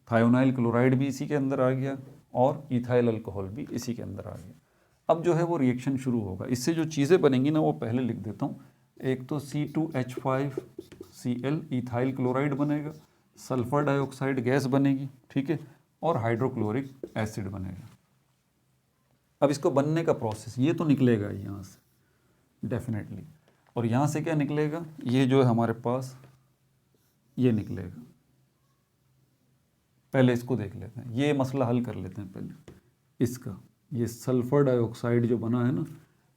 थायोनाइल क्लोराइड भी इसी के अंदर आ गया, और इथाइल अल्कोहल भी इसी के अंदर आ गया। अब जो है वो रिएक्शन शुरू होगा। इससे जो चीज़ें बनेंगी ना वो पहले लिख देता हूँ। एक तो C2H5Cl इथाइल क्लोराइड बनेगा, सल्फर डाइऑक्साइड गैस बनेगी, ठीक है, और हाइड्रोक्लोरिक एसिड बनेगा। अब इसको बनने का प्रोसेस, ये तो निकलेगा यहाँ से डेफिनेटली, और यहाँ से क्या निकलेगा, ये जो है हमारे पास ये निकलेगा। पहले इसको देख लेते हैं, ये मसला हल कर लेते हैं पहले इसका। ये सल्फर डाइऑक्साइड जो बना है ना,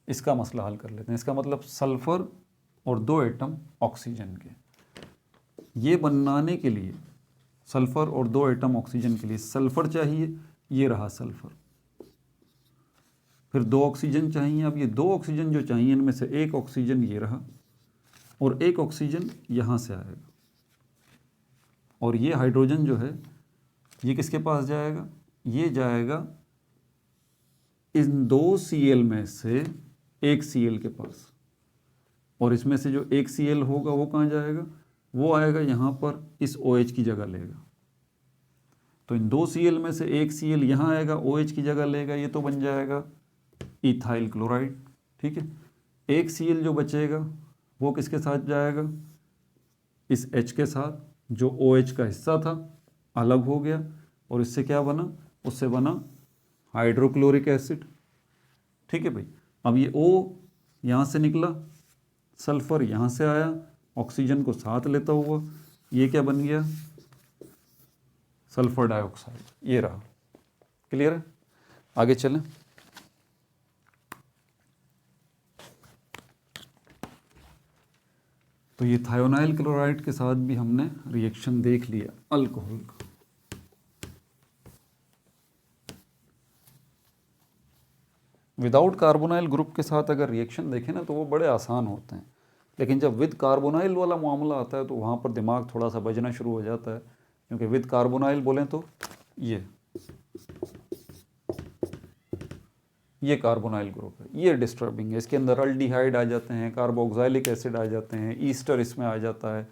इसका मसला हल कर लेते हैं। इसका मतलब सल्फर और 2 एटम ऑक्सीजन के, ये बनाने के लिए सल्फर और 2 एटम ऑक्सीजन के लिए सल्फर चाहिए, ये रहा सल्फर। फिर 2 ऑक्सीजन चाहिए। अब ये 2 ऑक्सीजन जो चाहिए इनमें से एक ऑक्सीजन ये रहा, और एक ऑक्सीजन यहाँ से आएगा, और ये हाइड्रोजन जो है ये किसके पास जाएगा, ये जाएगा इन 2 Cl में से एक Cl के पास, और इसमें से जो एक Cl होगा वो कहाँ जाएगा, वो आएगा यहाँ पर, इस OH की जगह लेगा। तो इन 2 Cl में से एक Cl यहाँ आएगा, OH की जगह लेगा, ये तो बन जाएगा इथाइल क्लोराइड, ठीक है। एक Cl जो बचेगा वो किसके साथ जाएगा, इस H के साथ, जो OH का हिस्सा था अलग हो गया, और इससे क्या बना, उससे बना हाइड्रोक्लोरिक एसिड, ठीक है भाई। अब ये O यहाँ से निकला, सल्फर यहाँ से आया, ऑक्सीजन को साथ लेता हुआ, ये क्या बन गया, सल्फर डाइऑक्साइड, ये रहा। क्लियर है? आगे चलें। तो ये थायोनाइल क्लोराइड के साथ भी हमने रिएक्शन देख लिया अल्कोहल का। विदाउट कार्बोनाइल ग्रुप के साथ अगर रिएक्शन देखें ना तो वो बड़े आसान होते हैं, लेकिन जब विद कार्बोनाइल वाला मामला आता है तो वहाँ पर दिमाग थोड़ा सा बजना शुरू हो जाता है, क्योंकि विद कार्बोनाइल बोलें तो ये कार्बोनाइल ग्रुप है, ये डिस्टर्बिंग है। इसके अंदर अल्डिहाइड आ जाते हैं, कार्बोक्सिलिक एसिड आ जाते हैं, ईस्टर इसमें आ जाता है,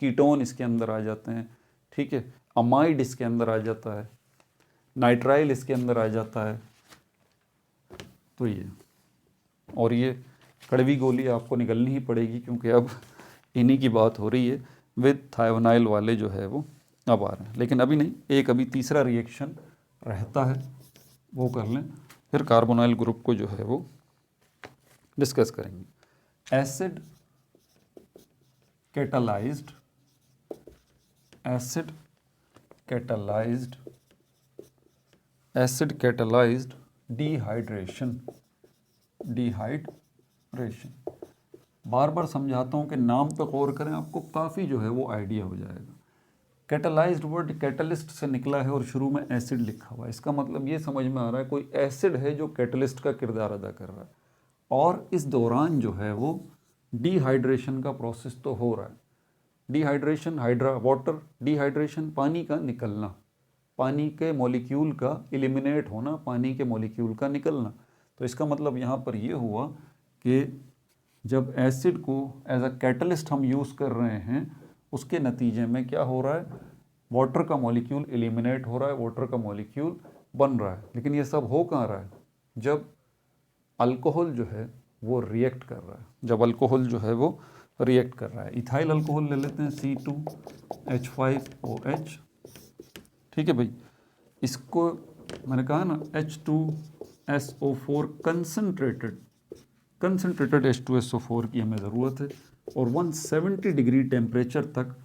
कीटोन इसके अंदर आ जाते हैं, ठीक है, अमाइड इसके अंदर आ जाता है, नाइट्राइल इसके अंदर आ जाता है। तो ये, और ये कड़वी गोली आपको निकलनी ही पड़ेगी, क्योंकि अब इन्हीं की बात हो रही है। विद थायोनाइल वाले जो है वो अब आ रहे हैं, लेकिन अभी नहीं, एक अभी तीसरा रिएक्शन रहता है, वो कर लें, फिर कार्बोनाइल ग्रुप को जो है वो डिस्कस करेंगे। Acid catalysed, acid catalysed, acid catalysed dehydration, dehydration. बार बार समझाता हूँ कि नाम पे गौर करें, आपको काफ़ी जो है वो आइडिया हो जाएगा। कैटालाइज्ड वर्ड कैटलिस्ट से निकला है और शुरू में एसिड लिखा हुआ है, इसका मतलब ये समझ में आ रहा है कोई एसिड है जो कैटलिस्ट का किरदार अदा कर रहा है, और इस दौरान जो है वो डिहाइड्रेशन का प्रोसेस तो हो रहा है। डिहाइड्रेशन, हाइड्रा वाटर, डिहाइड्रेशन पानी का निकलना, पानी के मॉलिक्यूल का एलिमिनेट होना, पानी के मॉलिक्यूल का निकलना। तो इसका मतलब यहाँ पर ये हुआ कि जब एसिड को एज अ कैटलिस्ट हम यूज़ कर रहे हैं, उसके नतीजे में क्या हो रहा है, वाटर का मॉलिक्यूल एलिमिनेट हो रहा है, वाटर का मॉलिक्यूल बन रहा है। लेकिन ये सब हो कहाँ रहा है, जब अल्कोहल जो है वो रिएक्ट कर रहा है, जब अल्कोहल जो है वो रिएक्ट कर रहा है। इथाइल अल्कोहल ले लेते हैं, C2H5OH, ठीक है भाई। इसको मैंने कहा ना H2SO4 कंसनट्रेटेड H2SO4 की हमें ज़रूरत है, और 170 डिग्री टेम्परेचर तक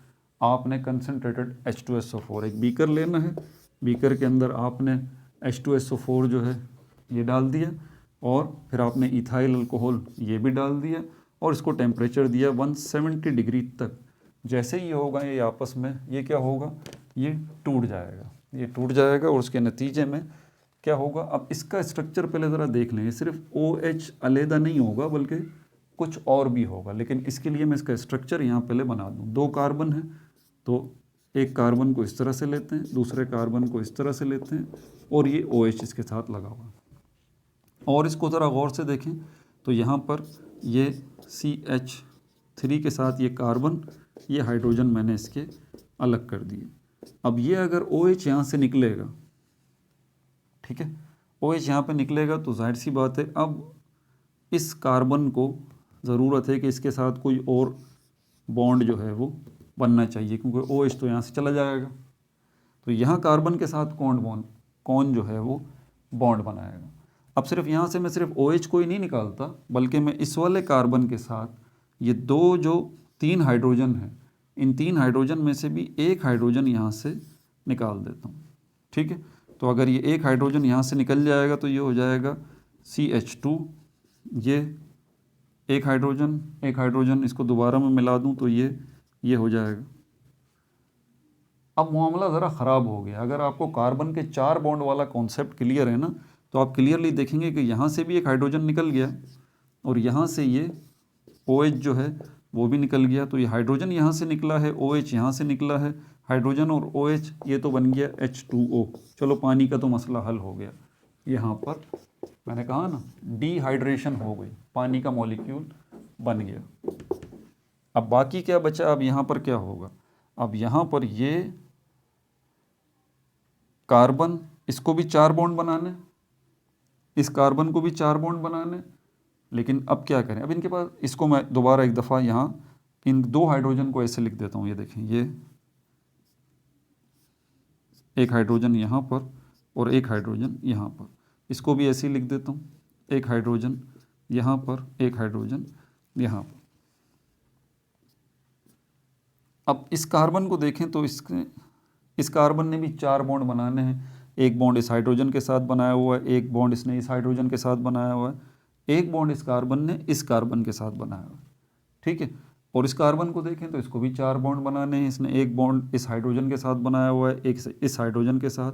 आपने कंसनट्रेटेड H2SO4, एक बीकर लेना है, बीकर के अंदर आपने H2SO4 जो है ये डाल दिया, और फिर आपने इथाइल अल्कोहल ये भी डाल दिया, और इसको टेम्परेचर दिया 170 डिग्री तक। जैसे ही होगा ये आपस में ये क्या होगा, ये टूट जाएगा, ये टूट जाएगा, और उसके नतीजे में क्या होगा। अब इसका स्ट्रक्चर पहले ज़रा देख लें, सिर्फ OH अलहदा नहीं होगा बल्कि कुछ और भी होगा, लेकिन इसके लिए मैं इसका स्ट्रक्चर यहाँ पहले बना दूँ। 2 कार्बन है, तो एक कार्बन को इस तरह से लेते हैं, दूसरे कार्बन को इस तरह से लेते हैं, और ये OH इसके साथ लगा हुआ। और इसको ज़रा गौर से देखें तो यहाँ पर ये CH3 के साथ ये कार्बन, ये हाइड्रोजन मैंने इसके अलग कर दिए। अब ये अगर OH यहाँ से निकलेगा, ठीक है, OH यहाँ पे निकलेगा, तो जाहिर सी बात है अब इस कार्बन को ज़रूरत है कि इसके साथ कोई और बॉन्ड जो है वो बनना चाहिए, क्योंकि OH तो यहाँ से चला जाएगा। तो यहाँ कार्बन के साथ कौन जो है वो बॉन्ड बनाएगा। अब सिर्फ यहाँ से मैं सिर्फ OH को ही नहीं निकालता, बल्कि मैं इस वाले कार्बन के साथ ये 2 जो 3 हाइड्रोजन हैं, इन 3 हाइड्रोजन में से भी एक हाइड्रोजन यहाँ से निकाल देता हूँ, ठीक है। तो अगर ये एक हाइड्रोजन यहाँ से निकल जाएगा तो ये हो जाएगा CH2, ये एक हाइड्रोजन इसको दोबारा मैं मिला दूँ तो ये हो जाएगा। अब मामला ज़रा ख़राब हो गया। अगर आपको कार्बन के 4 बॉन्ड वाला कॉन्सेप्ट क्लियर है ना, तो आप क्लियरली देखेंगे कि यहाँ से भी एक हाइड्रोजन निकल गया, और यहाँ से ये OH जो है वो भी निकल गया। तो ये हाइड्रोजन यहाँ से निकला है, OH यहाँ से निकला है, हाइड्रोजन और OH ये तो बन गया H2O। चलो पानी का तो मसला हल हो गया। यहाँ पर मैंने कहा ना डिहाइड्रेशन हो गई, पानी का मॉलिक्यूल बन गया। अब बाकी क्या बचा, अब यहाँ पर क्या होगा, अब यहाँ पर ये कार्बन, इसको भी 4 बॉन्ड बनाने, इस कार्बन को भी 4 बॉन्ड बनाने। लेकिन अब क्या करें, अब इनके पास, इसको मैं दोबारा एक दफ़ा यहाँ इन 2 हाइड्रोजन को ऐसे लिख देता हूँ। ये देखें, ये एक हाइड्रोजन यहाँ पर और एक हाइड्रोजन यहाँ पर, इसको भी ऐसे ही लिख देता हूँ, एक हाइड्रोजन यहाँ पर, एक हाइड्रोजन यहाँ पर। अब इस कार्बन को देखें तो इस कार्बन ने भी 4 बॉन्ड बनाने हैं। एक बॉन्ड इस हाइड्रोजन के साथ बनाया हुआ है, एक बॉन्ड इसने इस हाइड्रोजन के साथ बनाया हुआ है, एक बॉन्ड इस कार्बन ने इस कार्बन के साथ बनाया हुआ है, ठीक है। और इस कार्बन को देखें तो इसको भी 4 बॉन्ड बनाने हैं। इसने एक बॉन्ड इस हाइड्रोजन के साथ बनाया हुआ है, एक इस हाइड्रोजन के साथ,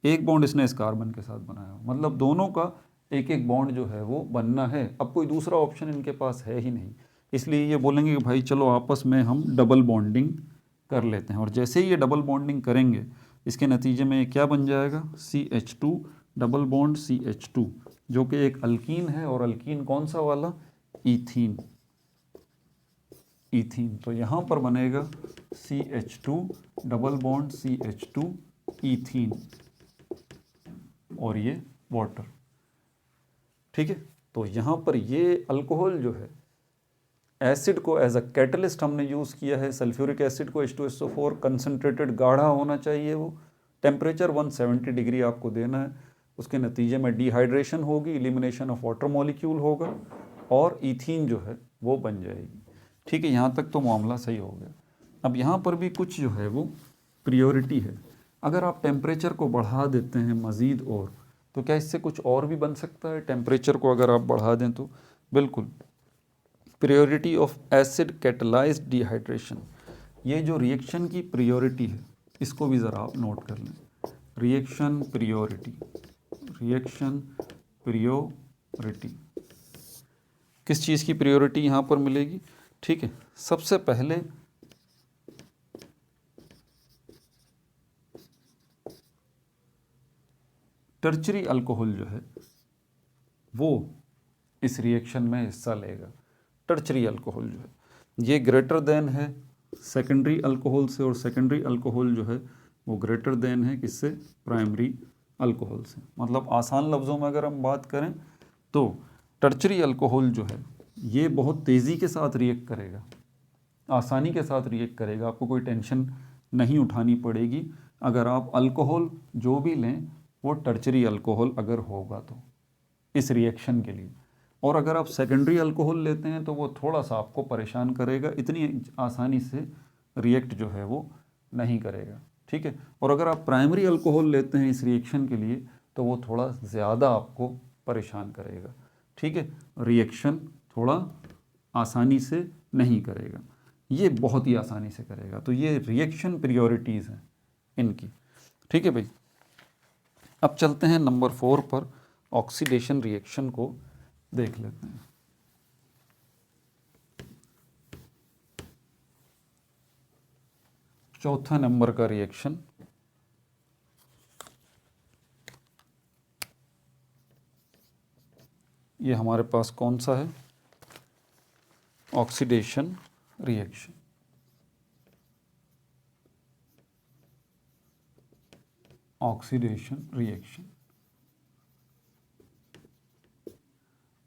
एक बॉन्ड इसने इस कार्बन के साथ बनाया हुआ, मतलब दोनों का एक एक बॉन्ड जो है वो बनना है। अब कोई दूसरा ऑप्शन इनके पास है ही नहीं, इसलिए ये बोलेंगे कि भाई चलो आपस में हम डबल बॉन्डिंग कर लेते हैं। और जैसे ही ये डबल बॉन्डिंग करेंगे, इसके नतीजे में क्या बन जाएगा, CH2 डबल बॉन्ड CH2, जो कि एक अल्कीन है। और अल्कीन कौन सा वाला, ईथीन, ईथीन। तो यहाँ पर बनेगा CH2 double bond CH2 ethene, और ये वाटर, ठीक है। तो यहाँ पर ये अल्कोहल जो है एसिड को एज अ कैटलिस्ट हमने यूज़ किया है, सल्फ्यूरिक एसिड को H2SO4 कंसनट्रेटेड गाढ़ा होना चाहिए, वो टेम्परेचर 170 डिग्री आपको देना है। उसके नतीजे में डिहाइड्रेशन होगी, इलिमिनेशन ऑफ वाटर मॉलिक्यूल होगा और ईथीन जो है वो बन जाएगी। ठीक है, यहाँ तक तो मामला सही हो गया। अब यहाँ पर भी कुछ जो है वो प्रियोरिटी है। अगर आप टेम्परेचर को बढ़ा देते हैं मज़ीद और, तो क्या इससे कुछ और भी बन सकता है? टेम्परेचर को अगर आप बढ़ा दें तो बिल्कुल। Priority of acid catalysed dehydration, ये जो रिएक्शन की प्रियोरिटी है इसको भी ज़रा आप नोट कर लें। रिएक्शन प्रियोरिटी, रिएक्शन प्रियोरिटी किस चीज़ की प्रियोरिटी यहाँ पर मिलेगी? ठीक है, सबसे पहले टर्चरी अल्कोहल जो है वो इस रिएक्शन में हिस्सा लेगा। टर्चरी अल्कोहल जो है ये ग्रेटर देन है सेकेंडरी अल्कोहल से, और सेकेंडरी अल्कोहल जो है वो ग्रेटर देन है किससे? प्राइमरी अल्कोहल से। मतलब आसान लफ्ज़ों में अगर हम बात करें तो टर्चरी अल्कोहल जो है ये बहुत तेज़ी के साथ रिएक्ट करेगा, आसानी के साथ रिएक्ट करेगा, आपको कोई टेंशन नहीं उठानी पड़ेगी अगर आप अल्कोहल जो भी लें वो टर्चरी अल्कोहल अगर होगा तो इस रिएक्शन के लिए। और अगर आप सेकेंडरी अल्कोहल लेते हैं तो वो थोड़ा सा आपको परेशान करेगा, इतनी आसानी से रिएक्ट जो है वो नहीं करेगा। ठीक है, और अगर आप प्राइमरी अल्कोहल लेते हैं इस रिएक्शन के लिए तो वो थोड़ा ज़्यादा आपको परेशान करेगा। ठीक है, रिएक्शन थोड़ा आसानी से नहीं करेगा, ये बहुत ही आसानी से करेगा। तो ये रिएक्शन प्रियोरिटीज़ हैं इनकी। ठीक है भाई, अब चलते हैं नंबर 4 पर, ऑक्सीडेशन रिएक्शन को देख लेते हैं। चौथा नंबर का रिएक्शन ये हमारे पास कौन सा है? Oxidation reaction. Oxidation reaction,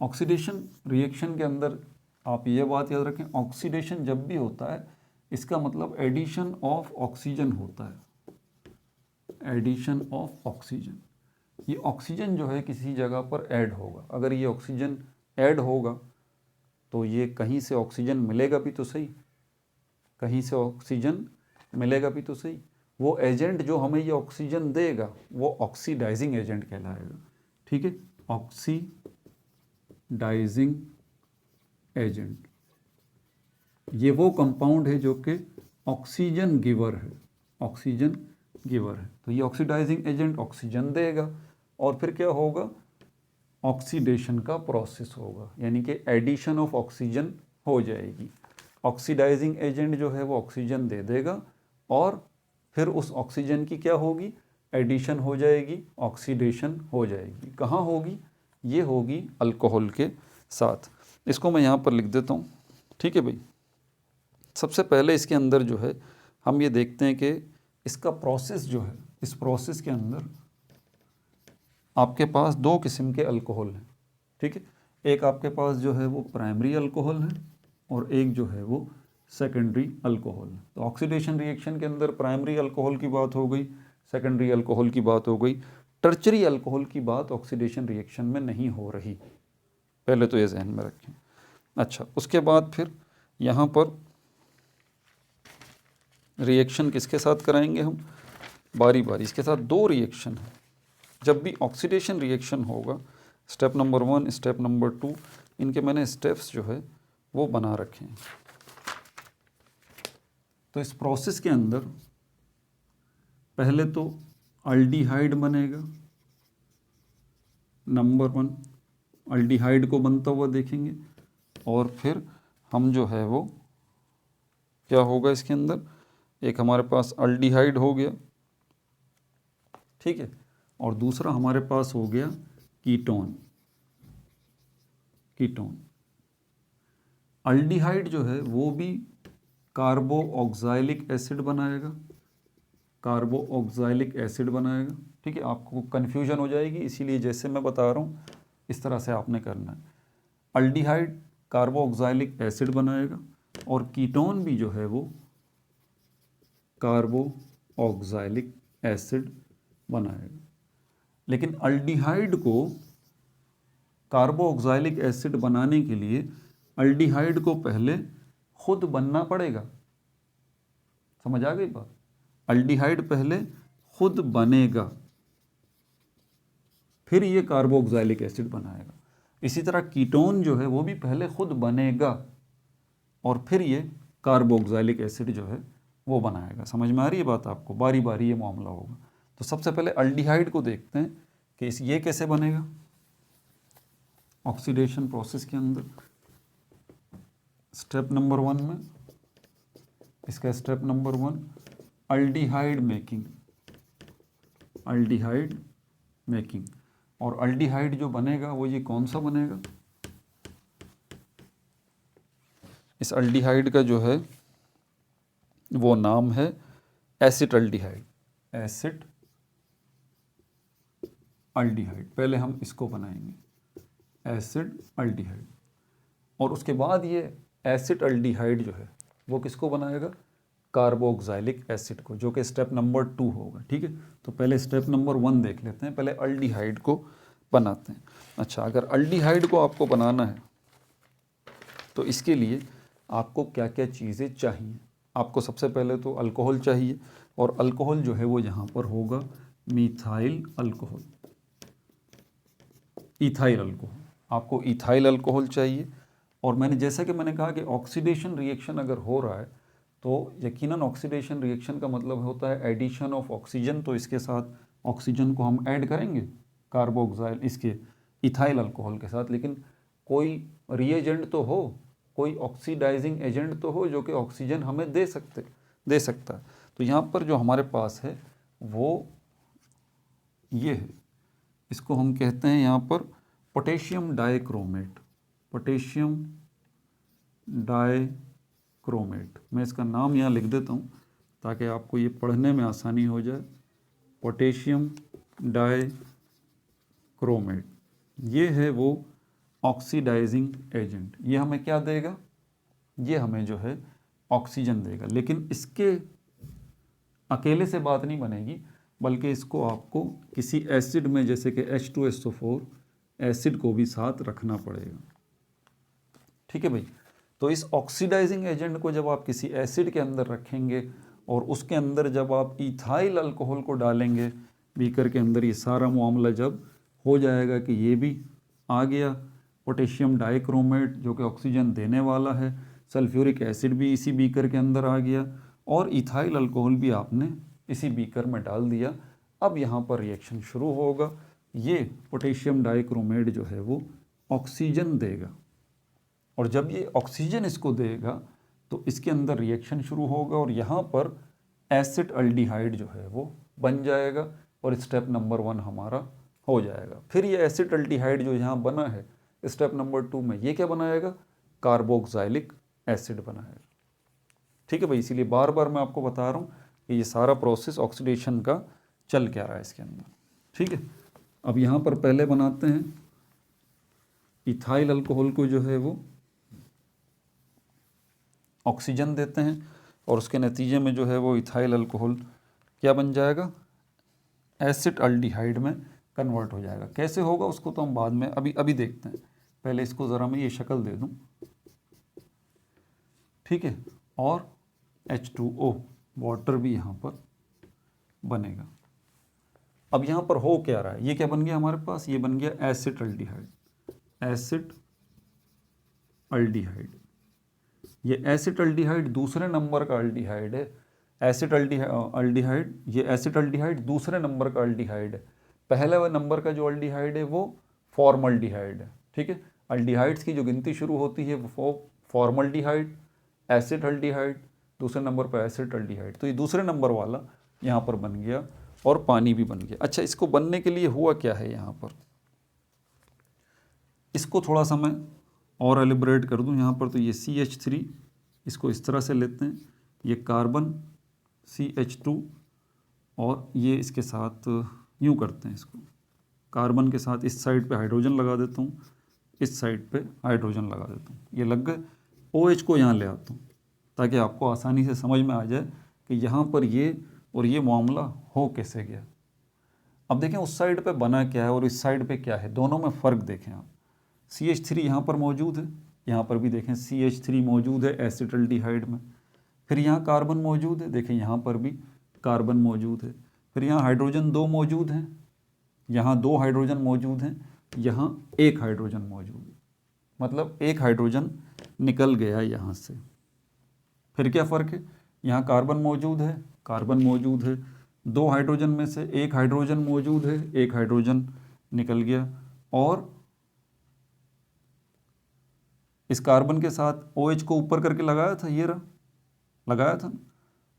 oxidation reaction के अंदर आप ये बात याद रखें, ऑक्सीडेशन जब भी होता है इसका मतलब एडिशन ऑफ ऑक्सीजन होता है। एडिशन ऑफ ऑक्सीजन, ये ऑक्सीजन जो है किसी जगह पर ऐड होगा। अगर ये ऑक्सीजन ऐड होगा तो ये कहीं से ऑक्सीजन मिलेगा भी तो सही, कहीं से ऑक्सीजन मिलेगा भी तो सही। वो एजेंट जो हमें ये ऑक्सीजन देगा वो ऑक्सीडाइजिंग एजेंट कहलाएगा। ठीक है, ऑक्सीडाइजिंग एजेंट ये वो कंपाउंड है जो कि ऑक्सीजन गिवर है, ऑक्सीजन गिवर है। तो ये ऑक्सीडाइजिंग एजेंट ऑक्सीजन देगा और फिर क्या होगा? ऑक्सीडेशन का प्रोसेस होगा, यानी कि एडिशन ऑफ ऑक्सीजन हो जाएगी। ऑक्सीडाइजिंग एजेंट जो है वो ऑक्सीजन दे देगा और फिर उस ऑक्सीजन की क्या होगी? एडिशन हो जाएगी, ऑक्सीडेशन हो जाएगी। कहाँ होगी? ये होगी अल्कोहल के साथ। इसको मैं यहाँ पर लिख देता हूँ। ठीक है भाई, सबसे पहले इसके अंदर जो है हम ये देखते हैं कि इसका प्रोसेस जो है, इस प्रोसेस के अंदर आपके पास दो किस्म के अल्कोहल हैं। ठीक है, एक आपके पास जो है वो प्राइमरी अल्कोहल है और एक जो है वो सेकेंडरी अल्कोहल है। तो ऑक्सीडेशन रिएक्शन के अंदर प्राइमरी अल्कोहल की बात हो गई, सेकेंडरी अल्कोहल की बात हो गई, टर्चरी अल्कोहल की बात ऑक्सीडेशन रिएक्शन में नहीं हो रही, पहले तो ये जहन में रखें। अच्छा, उसके बाद फिर यहाँ पर रिएक्शन किसके साथ कराएंगे हम? बारी बारी। इसके साथ दो रिएक्शन है। जब भी ऑक्सीडेशन रिएक्शन होगा, स्टेप नंबर 1, स्टेप नंबर 2, इनके मैंने स्टेप्स जो है वो बना रखे हैं। तो इस प्रोसेस के अंदर पहले तो अल्डिहाइड बनेगा, नंबर 1 अल्डिहाइड को बनता हुआ देखेंगे। और फिर हम जो है वो क्या होगा इसके अंदर, एक हमारे पास अल्डिहाइड हो गया, ठीक है, और दूसरा हमारे पास हो गया कीटोन। कीटोन अल्डिहाइड जो है वो भी कार्बो ऑक्साइलिक एसिड बनाएगा, कार्बो ऑक्साइलिक एसिड बनाएगा। ठीक है, आपको कन्फ्यूजन हो जाएगी, इसीलिए जैसे मैं बता रहा हूँ इस तरह से आपने करना है। अल्डिहाइड कार्बोक्सिलिक एसिड बनाएगा और कीटोन भी जो है वो कार्बोक्सिलिक एसिड बनाएगा। लेकिन अल्डिहाइड को कार्बोक्सिलिक एसिड बनाने के लिए अल्डिहाइड को पहले खुद बनना पड़ेगा। समझ आ गई बात? अल्डिहाइड पहले खुद बनेगा, फिर ये कार्बोक्सिलिक एसिड बनाएगा। इसी तरह कीटोन जो है वो भी पहले खुद बनेगा और फिर ये कार्बोक्सिलिक एसिड जो है वो बनाएगा। समझ में आ रही है बात आपको? बारी बारी ये मामला होगा। तो सबसे पहले अल्डिहाइड को देखते हैं कि ये कैसे बनेगा ऑक्सीडेशन प्रोसेस के अंदर। स्टेप नंबर 1 में इसका step number 1 aldehyde making, aldehyde making. और अल्डिहाइड जो बनेगा वो ये कौन सा बनेगा? इस अल्डिहाइड का जो है वो नाम है एसिटल्डिहाइड, एसिड अल्डिहाइड। पहले हम इसको बनाएंगे एसिड अल्डिहाइड, और उसके बाद ये एसिड अल्डिहाइड जो है वो किसको बनाएगा? कार्बोक्सिलिक एसिड को, जो कि स्टेप नंबर 2 होगा। ठीक है, तो पहले स्टेप नंबर 1 देख लेते हैं, पहले अल्डिहाइड को बनाते हैं। अच्छा, अगर अल्डिहाइड को आपको बनाना है तो इसके लिए आपको क्या क्या चीज़ें चाहिए? आपको सबसे पहले तो अल्कोहल चाहिए, और अल्कोहल जो है वो यहाँ पर होगा मिथाइल अल्कोहल, इथाइल अल्कोहल। आपको इथाइल अल्कोहल चाहिए। और जैसा कि मैंने कहा कि ऑक्सीडेशन रिएक्शन अगर हो रहा है तो यकीनन ऑक्सीडेशन रिएक्शन का मतलब होता है एडिशन ऑफ ऑक्सीजन। तो इसके साथ ऑक्सीजन को हम ऐड करेंगे कार्बोक्सिल इसके इथाइल अल्कोहल के साथ। लेकिन कोई रिएजेंट तो हो, कोई ऑक्सीडाइजिंग एजेंट तो हो जो कि ऑक्सीजन हमें दे सकता है। तो यहाँ पर जो हमारे पास है वो ये है, इसको हम कहते हैं यहाँ पर पोटेशियम डाइक्रोमेट, पोटेशियम डाइक्रोमेट। मैं इसका नाम यहाँ लिख देता हूँ ताकि आपको ये पढ़ने में आसानी हो जाए। पोटेशियम डाइक्रोमेट ये है वो ऑक्सीडाइजिंग एजेंट। ये हमें क्या देगा? ये हमें जो है ऑक्सीजन देगा। लेकिन इसके अकेले से बात नहीं बनेगी, बल्कि इसको आपको किसी एसिड में, जैसे कि H2SO4 एसिड को भी साथ रखना पड़ेगा। ठीक है भाई? तो इस ऑक्सीडाइजिंग एजेंट को जब आप किसी एसिड के अंदर रखेंगे और उसके अंदर जब आप इथाइल अल्कोहल को डालेंगे बीकर के अंदर, ये सारा मामला जब हो जाएगा कि ये भी आ गया पोटेशियम डाइक्रोमेट जो कि ऑक्सीजन देने वाला है, सल्फ्यूरिक एसिड भी इसी बीकर के अंदर आ गया और इथाइल अल्कोहल भी आपने इसी बीकर में डाल दिया। अब यहाँ पर रिएक्शन शुरू होगा। ये पोटेशियम डाइक्रोमेट जो है वो ऑक्सीजन देगा, और जब ये ऑक्सीजन इसको देगा तो इसके अंदर रिएक्शन शुरू होगा और यहाँ पर एसिड अल्डिहाइड जो है वो बन जाएगा और स्टेप नंबर 1 हमारा हो जाएगा। फिर ये एसिड अल्डिहाइड जो यहाँ बना है स्टेप नंबर 2 में, ये क्या बनाएगा? कार्बोक्सिलिक एसिड बनाएगा। ठीक है भाई? इसीलिए बार बार मैं आपको बता रहा हूँ कि ये सारा प्रोसेस ऑक्सीडेशन का चल क्या रहा है इसके अंदर। ठीक है, अब यहाँ पर पहले बनाते हैं इथाइल अल्कोहल को, जो है वो ऑक्सीजन देते हैं और उसके नतीजे में जो है वो इथाइल अल्कोहल क्या बन जाएगा? एसिड अल्डिहाइड में कन्वर्ट हो जाएगा। कैसे होगा उसको तो हम बाद में अभी देखते हैं। पहले इसको ज़रा मैं ये शक्ल दे दूं। ठीक है, और H2O वाटर भी यहाँ पर बनेगा। अब यहाँ पर हो क्या रहा है? ये क्या बन गया हमारे पास? ये बन गया एसिड अल्डिहाइड, एसिड अल्डिहाइड। ये एसिड अल्डिहाइड दूसरे नंबर का अल्डिहाइड है। एसिड अल्डिहाइड, ये एसिड अल्डिहाइड दूसरे नंबर का अल्डिहाइड है। पहले नंबर का जो अल्डिहाइड है वो फॉर्मल्डिहाइड है। ठीक है, अल्डिहाइड्स की जो गिनती शुरू होती है वो फॉर्मल्डिहाइड, एसिड अल्डिहाइड, दूसरे नंबर पर एसिड अल्डिहाइड। तो ये दूसरे नंबर वाला यहाँ पर बन गया और पानी भी बन गया। अच्छा, इसको बनने के लिए हुआ क्या है यहाँ पर? इसको थोड़ा सा मैं और एलिब्रेट कर दूँ यहाँ पर। तो ये CH3 इसको इस तरह से लेते हैं, ये कार्बन CH2 और ये इसके साथ यूँ करते हैं, इसको कार्बन के साथ इस साइड पे हाइड्रोजन लगा देता हूँ, इस साइड पे हाइड्रोजन लगा देता हूँ, ये लग गए। OH को यहाँ ले आता हूँ ताकि आपको आसानी से समझ में आ जाए कि यहाँ पर ये और ये मामला हो कैसे गया। अब देखें उस साइड पे बना क्या है और इस साइड पे क्या है, दोनों में फ़र्क देखें आप। CH3 यहाँ पर मौजूद है, यहाँ पर भी देखें CH3 मौजूद है एसिटल्डिहाइड में। फिर यहाँ कार्बन मौजूद है, देखें यहाँ पर भी कार्बन मौजूद है। फिर यहाँ हाइड्रोजन 2 मौजूद हैं, यहाँ 2 हाइड्रोजन मौजूद हैं, यहाँ 1 हाइड्रोजन मौजूद है, मतलब 1 हाइड्रोजन निकल गया यहाँ से। फिर क्या फ़र्क है, यहाँ कार्बन मौजूद है, कार्बन मौजूद है, 2 हाइड्रोजन में से 1 हाइड्रोजन मौजूद है, 1 हाइड्रोजन निकल गया। और इस कार्बन के साथ OH को ऊपर करके लगाया था, ये रहा, लगाया था।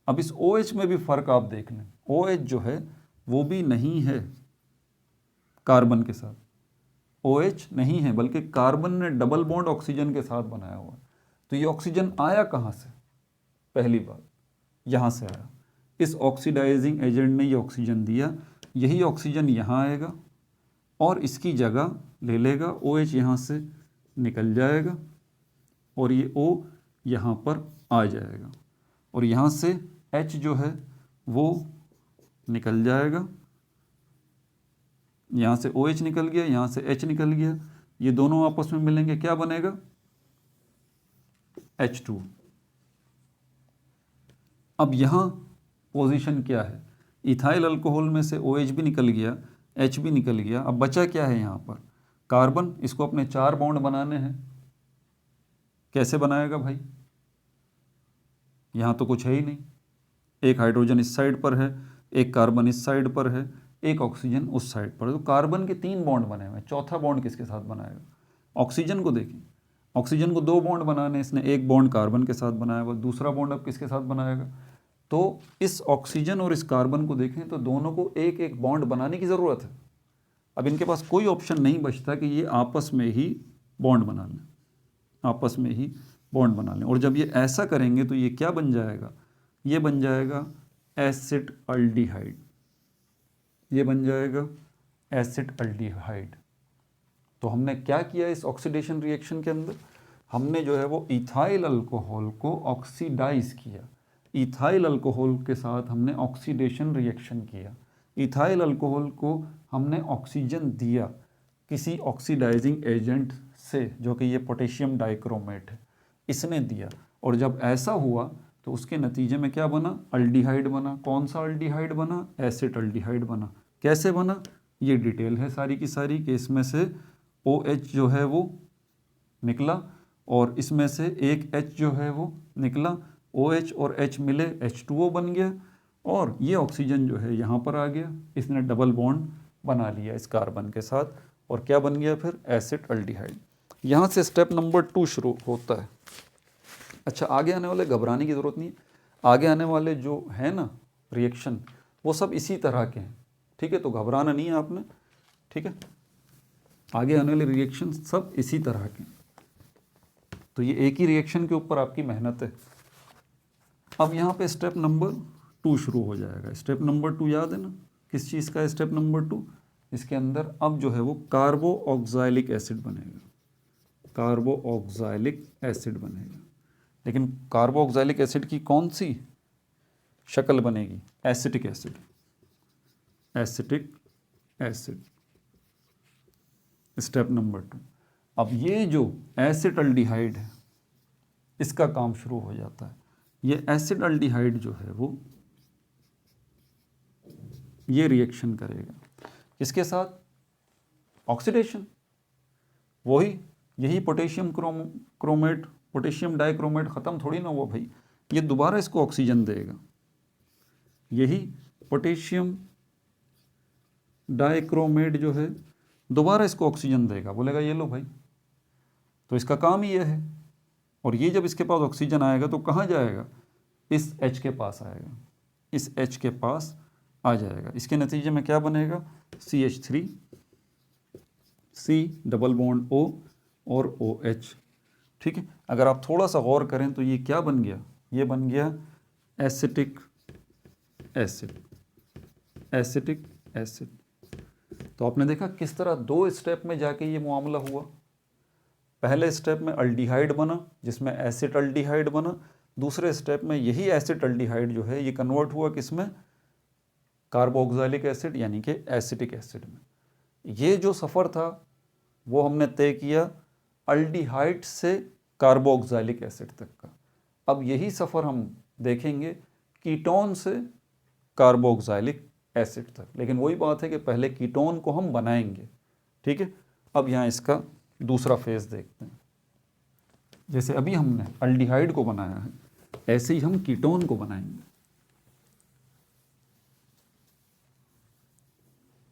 अब इस OH में भी फ़र्क आप देख लें, OH जो है वो भी नहीं है कार्बन के साथ, OH नहीं है, बल्कि कार्बन ने डबल बॉन्ड ऑक्सीजन के साथ बनाया हुआ है। तो ये ऑक्सीजन आया कहाँ से, पहली बात यहाँ से आया, इस ऑक्सीडाइजिंग एजेंट ने ये ऑक्सीजन दिया, यही ऑक्सीजन यहाँ आएगा और इसकी जगह ले लेगा, OH यहाँ से निकल जाएगा और ये O यहाँ पर आ जाएगा और यहाँ से H जो है वो निकल जाएगा, यहाँ से OH निकल गया, यहाँ से H निकल गया, ये दोनों आपस में मिलेंगे, क्या बनेगा, H2। अब यहाँ पोजीशन क्या है, इथाइल अल्कोहल में से OH भी निकल गया, H भी निकल गया। अब बचा क्या है यहाँ पर, कार्बन, इसको अपने 4 बॉन्ड बनाने हैं। कैसे बनाएगा भाई, यहाँ तो कुछ है ही नहीं, 1 हाइड्रोजन इस साइड पर है, 1 कार्बन इस साइड पर है, 1 ऑक्सीजन उस साइड पर है। तो कार्बन के 3 बॉन्ड बने हुए हैं, चौथा बॉन्ड किसके साथ बनाएगा। ऑक्सीजन को देखें, ऑक्सीजन को 2 बॉन्ड बनाने, इसने 1 बॉन्ड कार्बन के साथ बनाया हुआ, दूसरा बॉन्ड अब किसके साथ बनाएगा। तो इस ऑक्सीजन और इस कार्बन को देखें तो दोनों को 1-1 बॉन्ड बनाने की ज़रूरत है। अब इनके पास कोई ऑप्शन नहीं बचता कि ये आपस में ही बॉन्ड बना लें, आपस में ही बॉन्ड बना लें। और जब ये ऐसा करेंगे तो ये क्या बन जाएगा, ये बन जाएगा एसिड अल्डिहाइड, ये बन जाएगा एसिड अल्डिहाइड। तो हमने क्या किया इस ऑक्सीडेशन रिएक्शन के अंदर, हमने जो है वो इथाइल अल्कोहल को ऑक्सीडाइज किया, इथाइल अल्कोहल के साथ हमने ऑक्सीडेशन रिएक्शन किया, इथाइल अल्कोहल को हमने ऑक्सीजन दिया किसी ऑक्सीडाइजिंग एजेंट से, जो कि ये पोटेशियम डाइक्रोमेट है, इसने दिया। और जब ऐसा हुआ तो उसके नतीजे में क्या बना, अल्डिहाइड बना। कौन सा अल्डिहाइड बना, एसिड अल्डिहाइड बना। कैसे बना, ये डिटेल है सारी की सारी, कि इसमें से OH जो है वो निकला और इसमें से एक H जो है वो निकला, OH और H मिले H2O बन गया और ये ऑक्सीजन जो है यहाँ पर आ गया, इसने डबल बॉन्ड बना लिया इस कार्बन के साथ और क्या बन गया फिर, एसिड अल्डिहाइड। यहाँ से स्टेप नंबर 2 शुरू होता है। अच्छा, आगे आने वाले घबराने की ज़रूरत नहीं है, आगे आने वाले जो है ना रिएक्शन वो सब इसी तरह के हैं, ठीक है, तो घबराना नहीं है आपने, ठीक है। आगे आने वाले रिएक्शन सब इसी तरह के, तो ये एक ही रिएक्शन के ऊपर आपकी मेहनत है। अब यहाँ पे स्टेप नंबर 2 शुरू हो जाएगा। स्टेप नंबर 2 याद है ना, किस चीज़ का स्टेप नंबर 2, इसके अंदर अब जो है वो कार्बो ऑक्सैलिक एसिड बनेगा, कार्बो ऑक्सैलिक एसिड बनेगा। लेकिन कार्बो ऑक्सैलिक एसिड की कौन सी शक्ल बनेगी, acetic acid, acetic acid, step number 2। अब ये जो एसिटल्डिहाइड है इसका काम शुरू हो जाता है। ये एसिटल्डिहाइड जो है वो ये रिएक्शन करेगा किसके साथ, ऑक्सीडेशन, वही यही पोटेशियम क्रोमेट, पोटेशियम डाइक्रोमेट ख़त्म थोड़ी ना हुआ भाई, ये दोबारा इसको ऑक्सीजन देगा, यही पोटेशियम डाइक्रोमेट जो है दोबारा इसको ऑक्सीजन देगा, बोलेगा ये लो भाई। तो इसका काम ही ये है। और ये जब इसके पास ऑक्सीजन आएगा तो कहाँ जाएगा, इस H के पास आएगा, इस H के पास आ जाएगा। इसके नतीजे में क्या बनेगा, CH3, C double bond O और OH, ठीक है। अगर आप थोड़ा सा गौर करें तो ये क्या बन गया, ये बन गया एसिटिक एसिड, एसिटिक एसिड। तो आपने देखा किस तरह 2 स्टेप में जाके ये मामला हुआ। पहले स्टेप में अल्डिहाइड बना जिसमें एसिटल्डिहाइड बना, दूसरे स्टेप में यही एसिटल्डिहाइड जो है ये कन्वर्ट हुआ किसमें, कार्बोक्सिलिक एसिड यानी कि एसिटिक एसिड में। ये जो सफ़र था वो हमने तय किया अल्डिहाइड से कार्बोक्सिलिक एसिड तक का। अब यही सफ़र हम देखेंगे कीटोन से कार्बोक्सिलिक एसिड तक, लेकिन वही बात है कि पहले कीटोन को हम बनाएंगे। ठीक है, अब यहाँ इसका दूसरा फेज देखते हैं। जैसे अभी हमने अल्डिहाइड को बनाया है, ऐसे ही हम कीटोन को बनाएंगे।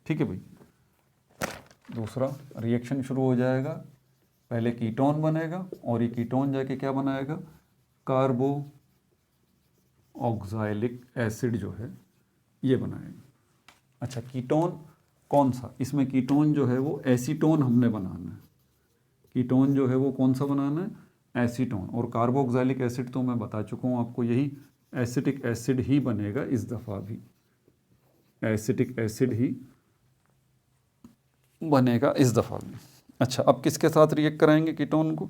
ठीक है भाई, दूसरा रिएक्शन शुरू हो जाएगा। पहले कीटोन बनेगा और ये कीटोन जाके क्या बनाएगा, कार्बोक्सिलिक एसिड जो है ये बनाएगा। अच्छा, कीटोन कौन सा, इसमें कीटोन जो है वो एसीटोन हमने बनाना है। कीटोन जो है वो कौन सा बनाना है, एसीटोन। और कार्बोक्सिलिक एसिड तो मैं बता चुका हूँ आपको, यही एसिटिक एसिड ही बनेगा इस दफ़ा भी, एसिटिक एसिड ही बनेगा इस दफ़ा भी। अच्छा, अब किसके साथ रिएक्ट कराएंगे कीटोन को,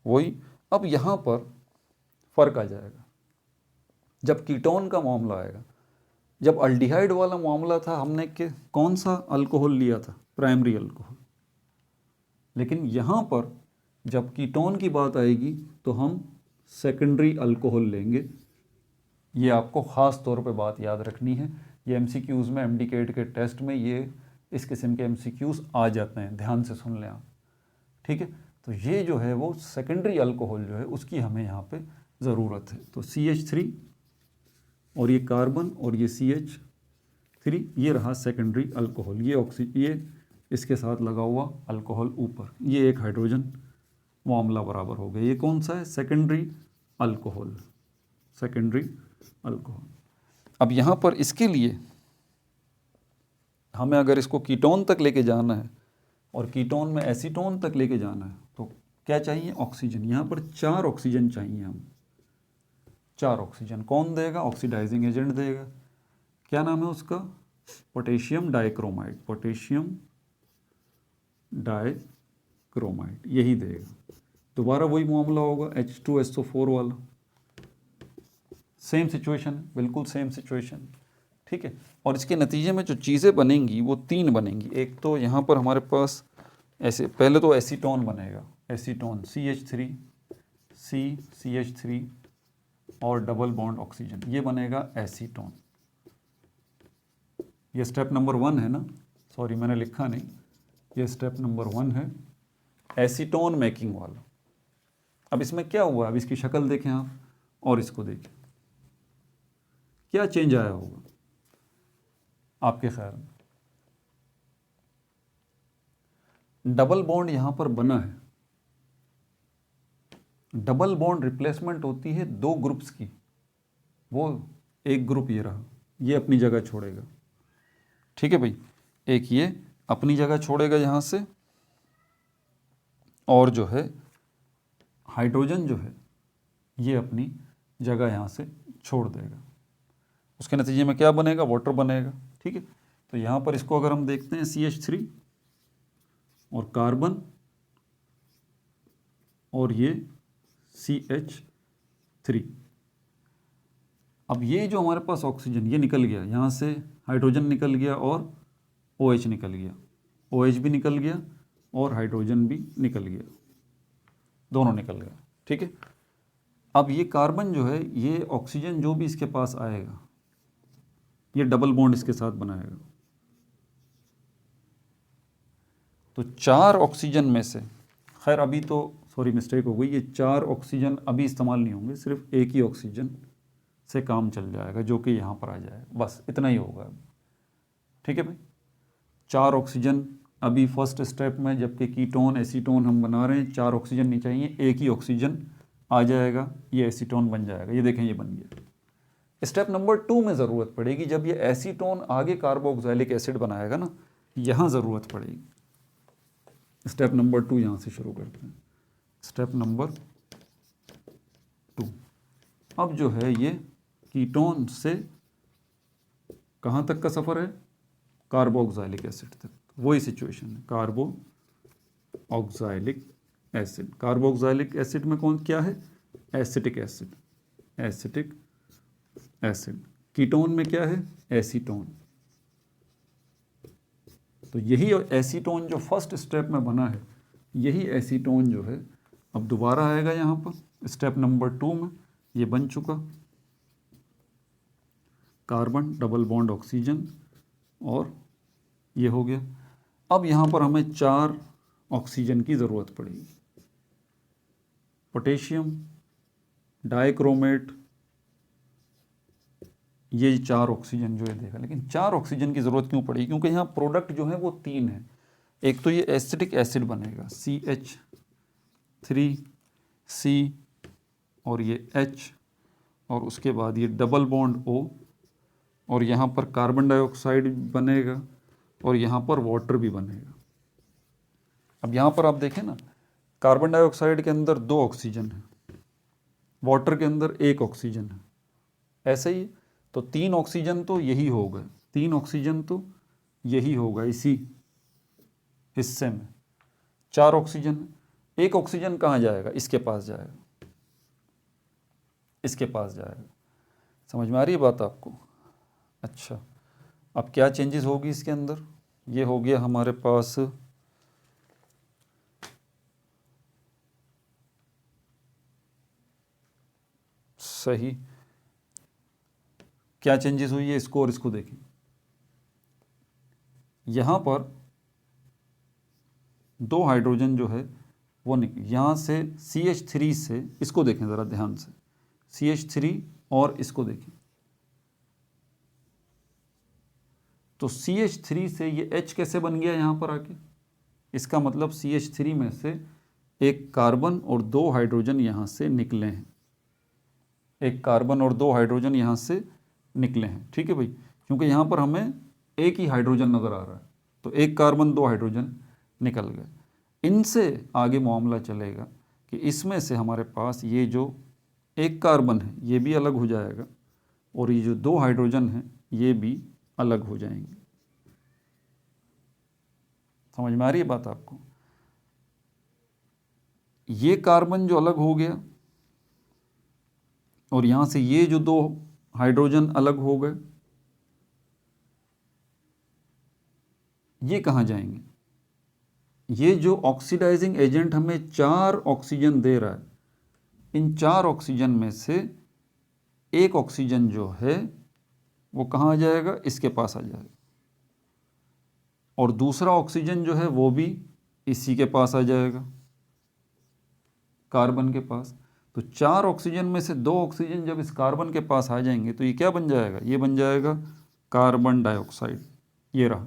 वही। अब यहाँ पर फ़र्क आ जाएगा जब कीटोन का मामला आएगा। जब अल्डिहाइड वाला मामला था हमने कि कौन सा अल्कोहल लिया था, प्राइमरी अल्कोहल। लेकिन यहाँ पर जब कीटोन की बात आएगी तो हम सेकेंडरी अल्कोहल लेंगे। ये आपको ख़ास तौर पे बात याद रखनी है, ये MCQs में MDCAT के टेस्ट में ये इस किस्म के MCQs आ जाते हैं, ध्यान से सुन लें आप। ठीक है, तो ये जो है वो सेकेंडरी अल्कोहल जो है उसकी हमें यहाँ पे ज़रूरत है। तो CH3 और ये कार्बन और ये CH3, ये रहा सेकेंडरी अल्कोहल। ये इसके साथ लगा हुआ अल्कोहल ऊपर, ये एक हाइड्रोजन मामला बराबर हो गया। ये कौन सा है, सेकेंडरी अल्कोहल, सेकेंडरी अल्कोहल। अब यहाँ पर इसके लिए हमें अगर इसको कीटोन तक लेके जाना है और कीटोन में एसीटोन तक लेके जाना है तो क्या चाहिए, ऑक्सीजन। यहाँ पर 4 ऑक्सीजन चाहिए हम, 4 ऑक्सीजन। कौन देगा, ऑक्सीडाइजिंग एजेंट देगा। क्या नाम है उसका, पोटेशियम डाइक्रोमाइड, पोटेशियम डाइक्रोमाइड, यही देगा। दोबारा वही मामला होगा H2SO4 वाला, सेम सिचुएशन, बिल्कुल सेम सिचुएशन। ठीक है, और इसके नतीजे में जो चीज़ें बनेंगी वो 3 बनेंगी। एक तो यहाँ पर हमारे पास ऐसे पहले तो एसीटोन बनेगा, एसीटोन CH3 CH3 और डबल बॉन्ड ऑक्सीजन, ये बनेगा एसीटोन। ये स्टेप नंबर 1 है ना, सॉरी मैंने लिखा नहीं, ये स्टेप नंबर 1 है एसीटोन मेकिंग वाला। अब इसमें क्या हुआ, अब इसकी शक्ल देखें आप और इसको देखें, क्या चेंज आया होगा आपके ख्याल में। डबल बॉन्ड यहां पर बना है, डबल बॉन्ड रिप्लेसमेंट होती है 2 ग्रुप्स की, वो एक ग्रुप ये रहा, ये अपनी जगह छोड़ेगा। ठीक है भाई, एक ये अपनी जगह छोड़ेगा यहाँ से, और जो है हाइड्रोजन जो है ये अपनी जगह यहाँ से छोड़ देगा। उसके नतीजे में क्या बनेगा, वाटर बनेगा। ठीक है, तो यहाँ पर इसको अगर हम देखते हैं CH3 और कार्बन और ये CH3। अब ये जो हमारे पास ऑक्सीजन ये निकल गया, यहाँ से हाइड्रोजन निकल गया और OH निकल गया, OH भी निकल गया और हाइड्रोजन भी निकल गया, दोनों निकल गया। ठीक है, अब ये कार्बन जो है ये ऑक्सीजन जो भी इसके पास आएगा ये डबल बॉन्ड इसके साथ बनाएगा। तो 4 ऑक्सीजन में से, खैर अभी तो सॉरी मिस्टेक हो गई, ये 4 ऑक्सीजन अभी इस्तेमाल नहीं होंगे, सिर्फ एक ही ऑक्सीजन से काम चल जाएगा जो कि यहाँ पर आ जाएगा, बस इतना ही होगा। ठीक है भाई, 4 ऑक्सीजन अभी फर्स्ट स्टेप में, जबकि कीटोन एसीटोन हम बना रहे हैं, 4 ऑक्सीजन नहीं चाहिए, एक ही ऑक्सीजन आ जाएगा, ये एसीटोन बन जाएगा। ये देखें ये बन गया। स्टेप नंबर 2 में ज़रूरत पड़ेगी, जब ये एसीटोन आगे कार्बोक्सिलिक एसिड बनाएगा ना, यहाँ ज़रूरत पड़ेगी। स्टेप नंबर 2 यहाँ से शुरू करते हैं, स्टेप नंबर 2। अब जो है ये कीटोन से कहाँ तक का सफ़र है, कार्बोक्सिलिक एसिड तक। वही सिचुएशन है, कार्बोक्सिलिक एसिड। कार्बोक्सिलिक एसिड में कौन क्या है? Acetic acid, acetic acid. Ketone में क्या है? एसीटोन। तो यही एसीटोन जो फर्स्ट स्टेप में बना है, यही एसीटोन जो है अब दोबारा आएगा यहाँ पर स्टेप नंबर 2 में। ये बन चुका कार्बन डबल बॉन्ड ऑक्सीजन, और ये हो गया। अब यहाँ पर हमें 4 ऑक्सीजन की ज़रूरत पड़ेगी। पोटेशियम, डाइक्रोमेट, ये 4 ऑक्सीजन जो है देगा। लेकिन 4 ऑक्सीजन की ज़रूरत क्यों पड़ेगी? क्योंकि यहाँ प्रोडक्ट जो है वो 3 है। एक तो ये एसिटिक एसिड बनेगा CH3C, और ये H, और उसके बाद ये डबल बॉन्ड O, और यहाँ पर कार्बन डाइऑक्साइड बनेगा, और यहाँ पर वाटर भी बनेगा। अब यहाँ पर आप देखें ना, कार्बन डाइऑक्साइड के अंदर 2 ऑक्सीजन है, वाटर के अंदर 1 ऑक्सीजन है, ऐसे ही। तो 3 ऑक्सीजन तो यही हो गए, 3 ऑक्सीजन तो यही होगा इसी हिस्से में। 4 ऑक्सीजन, 1 ऑक्सीजन कहाँ जाएगा? इसके पास जाएगा, इसके पास जाएगा। समझ में आ रही है बात आपको? अच्छा, अब क्या चेंजेस होगी इसके अंदर? ये हो गया हमारे पास सही। क्या चेंजेस हुई है इसको और इसको देखें। यहाँ पर 2 हाइड्रोजन जो है वो निकल, यहाँ से CH3 से, इसको देखें ज़रा ध्यान से, CH3 और इसको देखें। तो CH3 से ये H कैसे बन गया यहाँ पर आके? इसका मतलब CH3 में से एक कार्बन और 2 हाइड्रोजन यहाँ से निकले हैं, एक कार्बन और 2 हाइड्रोजन यहाँ से निकले हैं। ठीक है भाई, क्योंकि यहाँ पर हमें एक ही हाइड्रोजन नज़र आ रहा है, तो एक कार्बन 2 हाइड्रोजन निकल गए। इनसे आगे मामला चलेगा कि इसमें से हमारे पास ये जो एक कार्बन है ये भी अलग हो जाएगा, और ये जो 2 हाइड्रोजन हैं ये भी अलग हो जाएंगे। समझ में आ रही है बात आपको? ये कार्बन जो अलग हो गया, और यहाँ से ये जो 2 हाइड्रोजन अलग हो गए, ये कहाँ जाएंगे? ये जो ऑक्सीडाइजिंग एजेंट हमें 4 ऑक्सीजन दे रहा है, इन 4 ऑक्सीजन में से एक ऑक्सीजन जो है वो कहाँ आ जाएगा? इसके पास आ जाएगा, और दूसरा ऑक्सीजन जो है वो भी इसी के पास आ जाएगा, कार्बन के पास। तो 4 ऑक्सीजन में से 2 ऑक्सीजन जब इस कार्बन के पास आ जाएंगे तो ये क्या बन जाएगा? ये बन जाएगा कार्बन डाइऑक्साइड। ये रहा,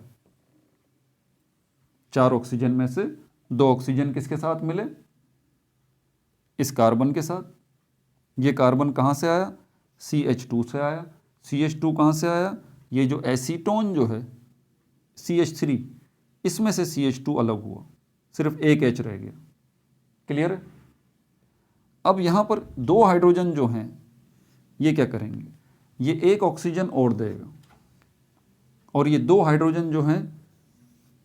4 ऑक्सीजन में से 2 ऑक्सीजन किसके साथ मिले? इस कार्बन के साथ। ये कार्बन कहाँ से आया? CH2 से आया। CH2 कहाँ से आया? ये जो एसीटोन जो है CH3, इसमें से CH2 अलग हुआ, सिर्फ एक H रह गया। क्लियर है? अब यहाँ पर 2 हाइड्रोजन जो हैं ये क्या करेंगे? ये एक ऑक्सीजन और देगा, और ये 2 हाइड्रोजन जो हैं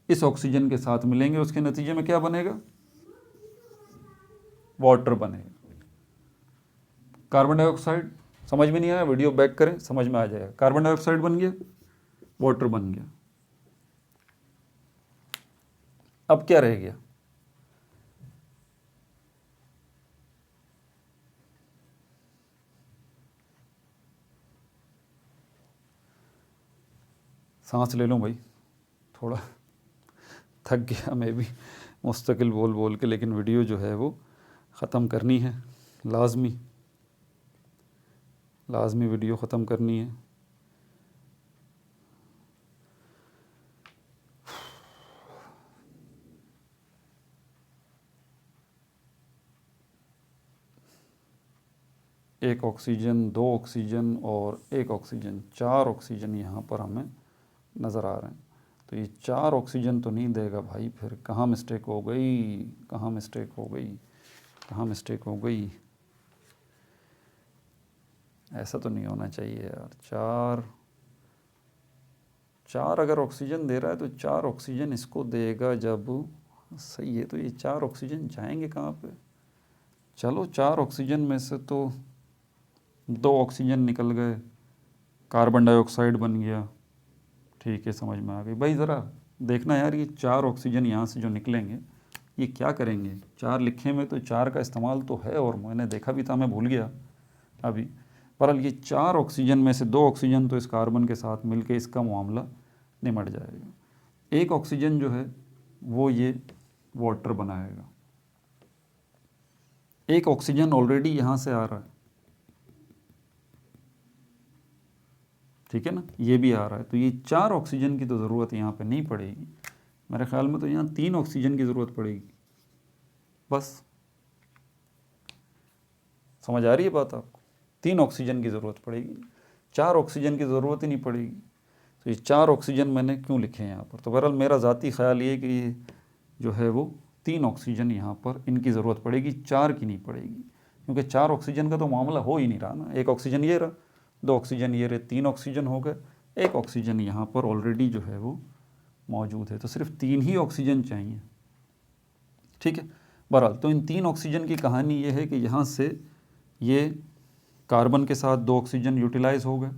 इस ऑक्सीजन के साथ मिलेंगे, उसके नतीजे में क्या बनेगा? वाटर बनेगा। कार्बन डाइऑक्साइड, समझ में नहीं आया? वीडियो बैक करें, समझ में आ जाएगा। कार्बन डाइऑक्साइड बन गया, वाटर बन गया। अब क्या रह गया? सांस ले लूं भाई, थोड़ा थक गया मैं भी मुस्तकिल बोल बोल के, लेकिन वीडियो जो है वो ख़त्म करनी है, लाजमी लाजमी वीडियो ख़त्म करनी है। एक ऑक्सीजन, 2 ऑक्सीजन और 1 ऑक्सीजन, 4 ऑक्सीजन यहाँ पर हमें नज़र आ रहे हैं। तो ये 4 ऑक्सीजन तो नहीं देगा भाई, फिर कहाँ मिस्टेक हो गई? कहाँ मिस्टेक हो गई? कहाँ मिस्टेक हो गई? ऐसा तो नहीं होना चाहिए यार। 4 अगर ऑक्सीजन दे रहा है तो 4 ऑक्सीजन इसको देगा जब सही है। तो ये 4 ऑक्सीजन जाएंगे कहाँ पे? चलो 4 ऑक्सीजन में से तो 2 ऑक्सीजन निकल गए, कार्बन डाइऑक्साइड बन गया। ठीक है, समझ में आ गई। भाई ज़रा देखना यार, ये 4 ऑक्सीजन यहाँ से जो निकलेंगे ये क्या करेंगे? 4 लिखे में तो 4 का इस्तेमाल तो है, और मैंने देखा भी था, मैं भूल गया अभी। पर ये 4 ऑक्सीजन में से 2 ऑक्सीजन तो इस कार्बन के साथ मिलके इसका मामला निमट जाएगा। 1 ऑक्सीजन जो है वो ये वाटर बनाएगा। 1 ऑक्सीजन ऑलरेडी यहाँ से आ रहा है, ठीक है ना, ये भी आ रहा है। तो ये 4 ऑक्सीजन की तो ज़रूरत यहाँ पे नहीं पड़ेगी। मेरे ख्याल में तो यहाँ 3 ऑक्सीजन की ज़रूरत पड़ेगी बस। समझ आ रही है बात आपको? 3 ऑक्सीजन की ज़रूरत पड़ेगी, 4 ऑक्सीजन की ज़रूरत ही नहीं पड़ेगी। तो ये 4 ऑक्सीजन मैंने क्यों लिखे हैं यहाँ पर? तो बहरहाल मेरा ज़ाती ख्याल ये कि ये जो है वो 3 ऑक्सीजन यहाँ पर इनकी ज़रूरत पड़ेगी, 4 की नहीं पड़ेगी, क्योंकि 4 ऑक्सीजन का तो मामला हो ही नहीं रहा ना। 1 ऑक्सीजन ये रहा, 2 ऑक्सीजन ये रहे, 3 ऑक्सीजन हो गए, 1 ऑक्सीजन यहाँ पर ऑलरेडी जो है वो मौजूद है, तो सिर्फ 3 ही ऑक्सीजन चाहिए। ठीक है, बहरहाल तो इन 3 ऑक्सीजन की कहानी ये है कि यहाँ से ये कार्बन के साथ 2 ऑक्सीजन यूटिलाइज़ हो गए,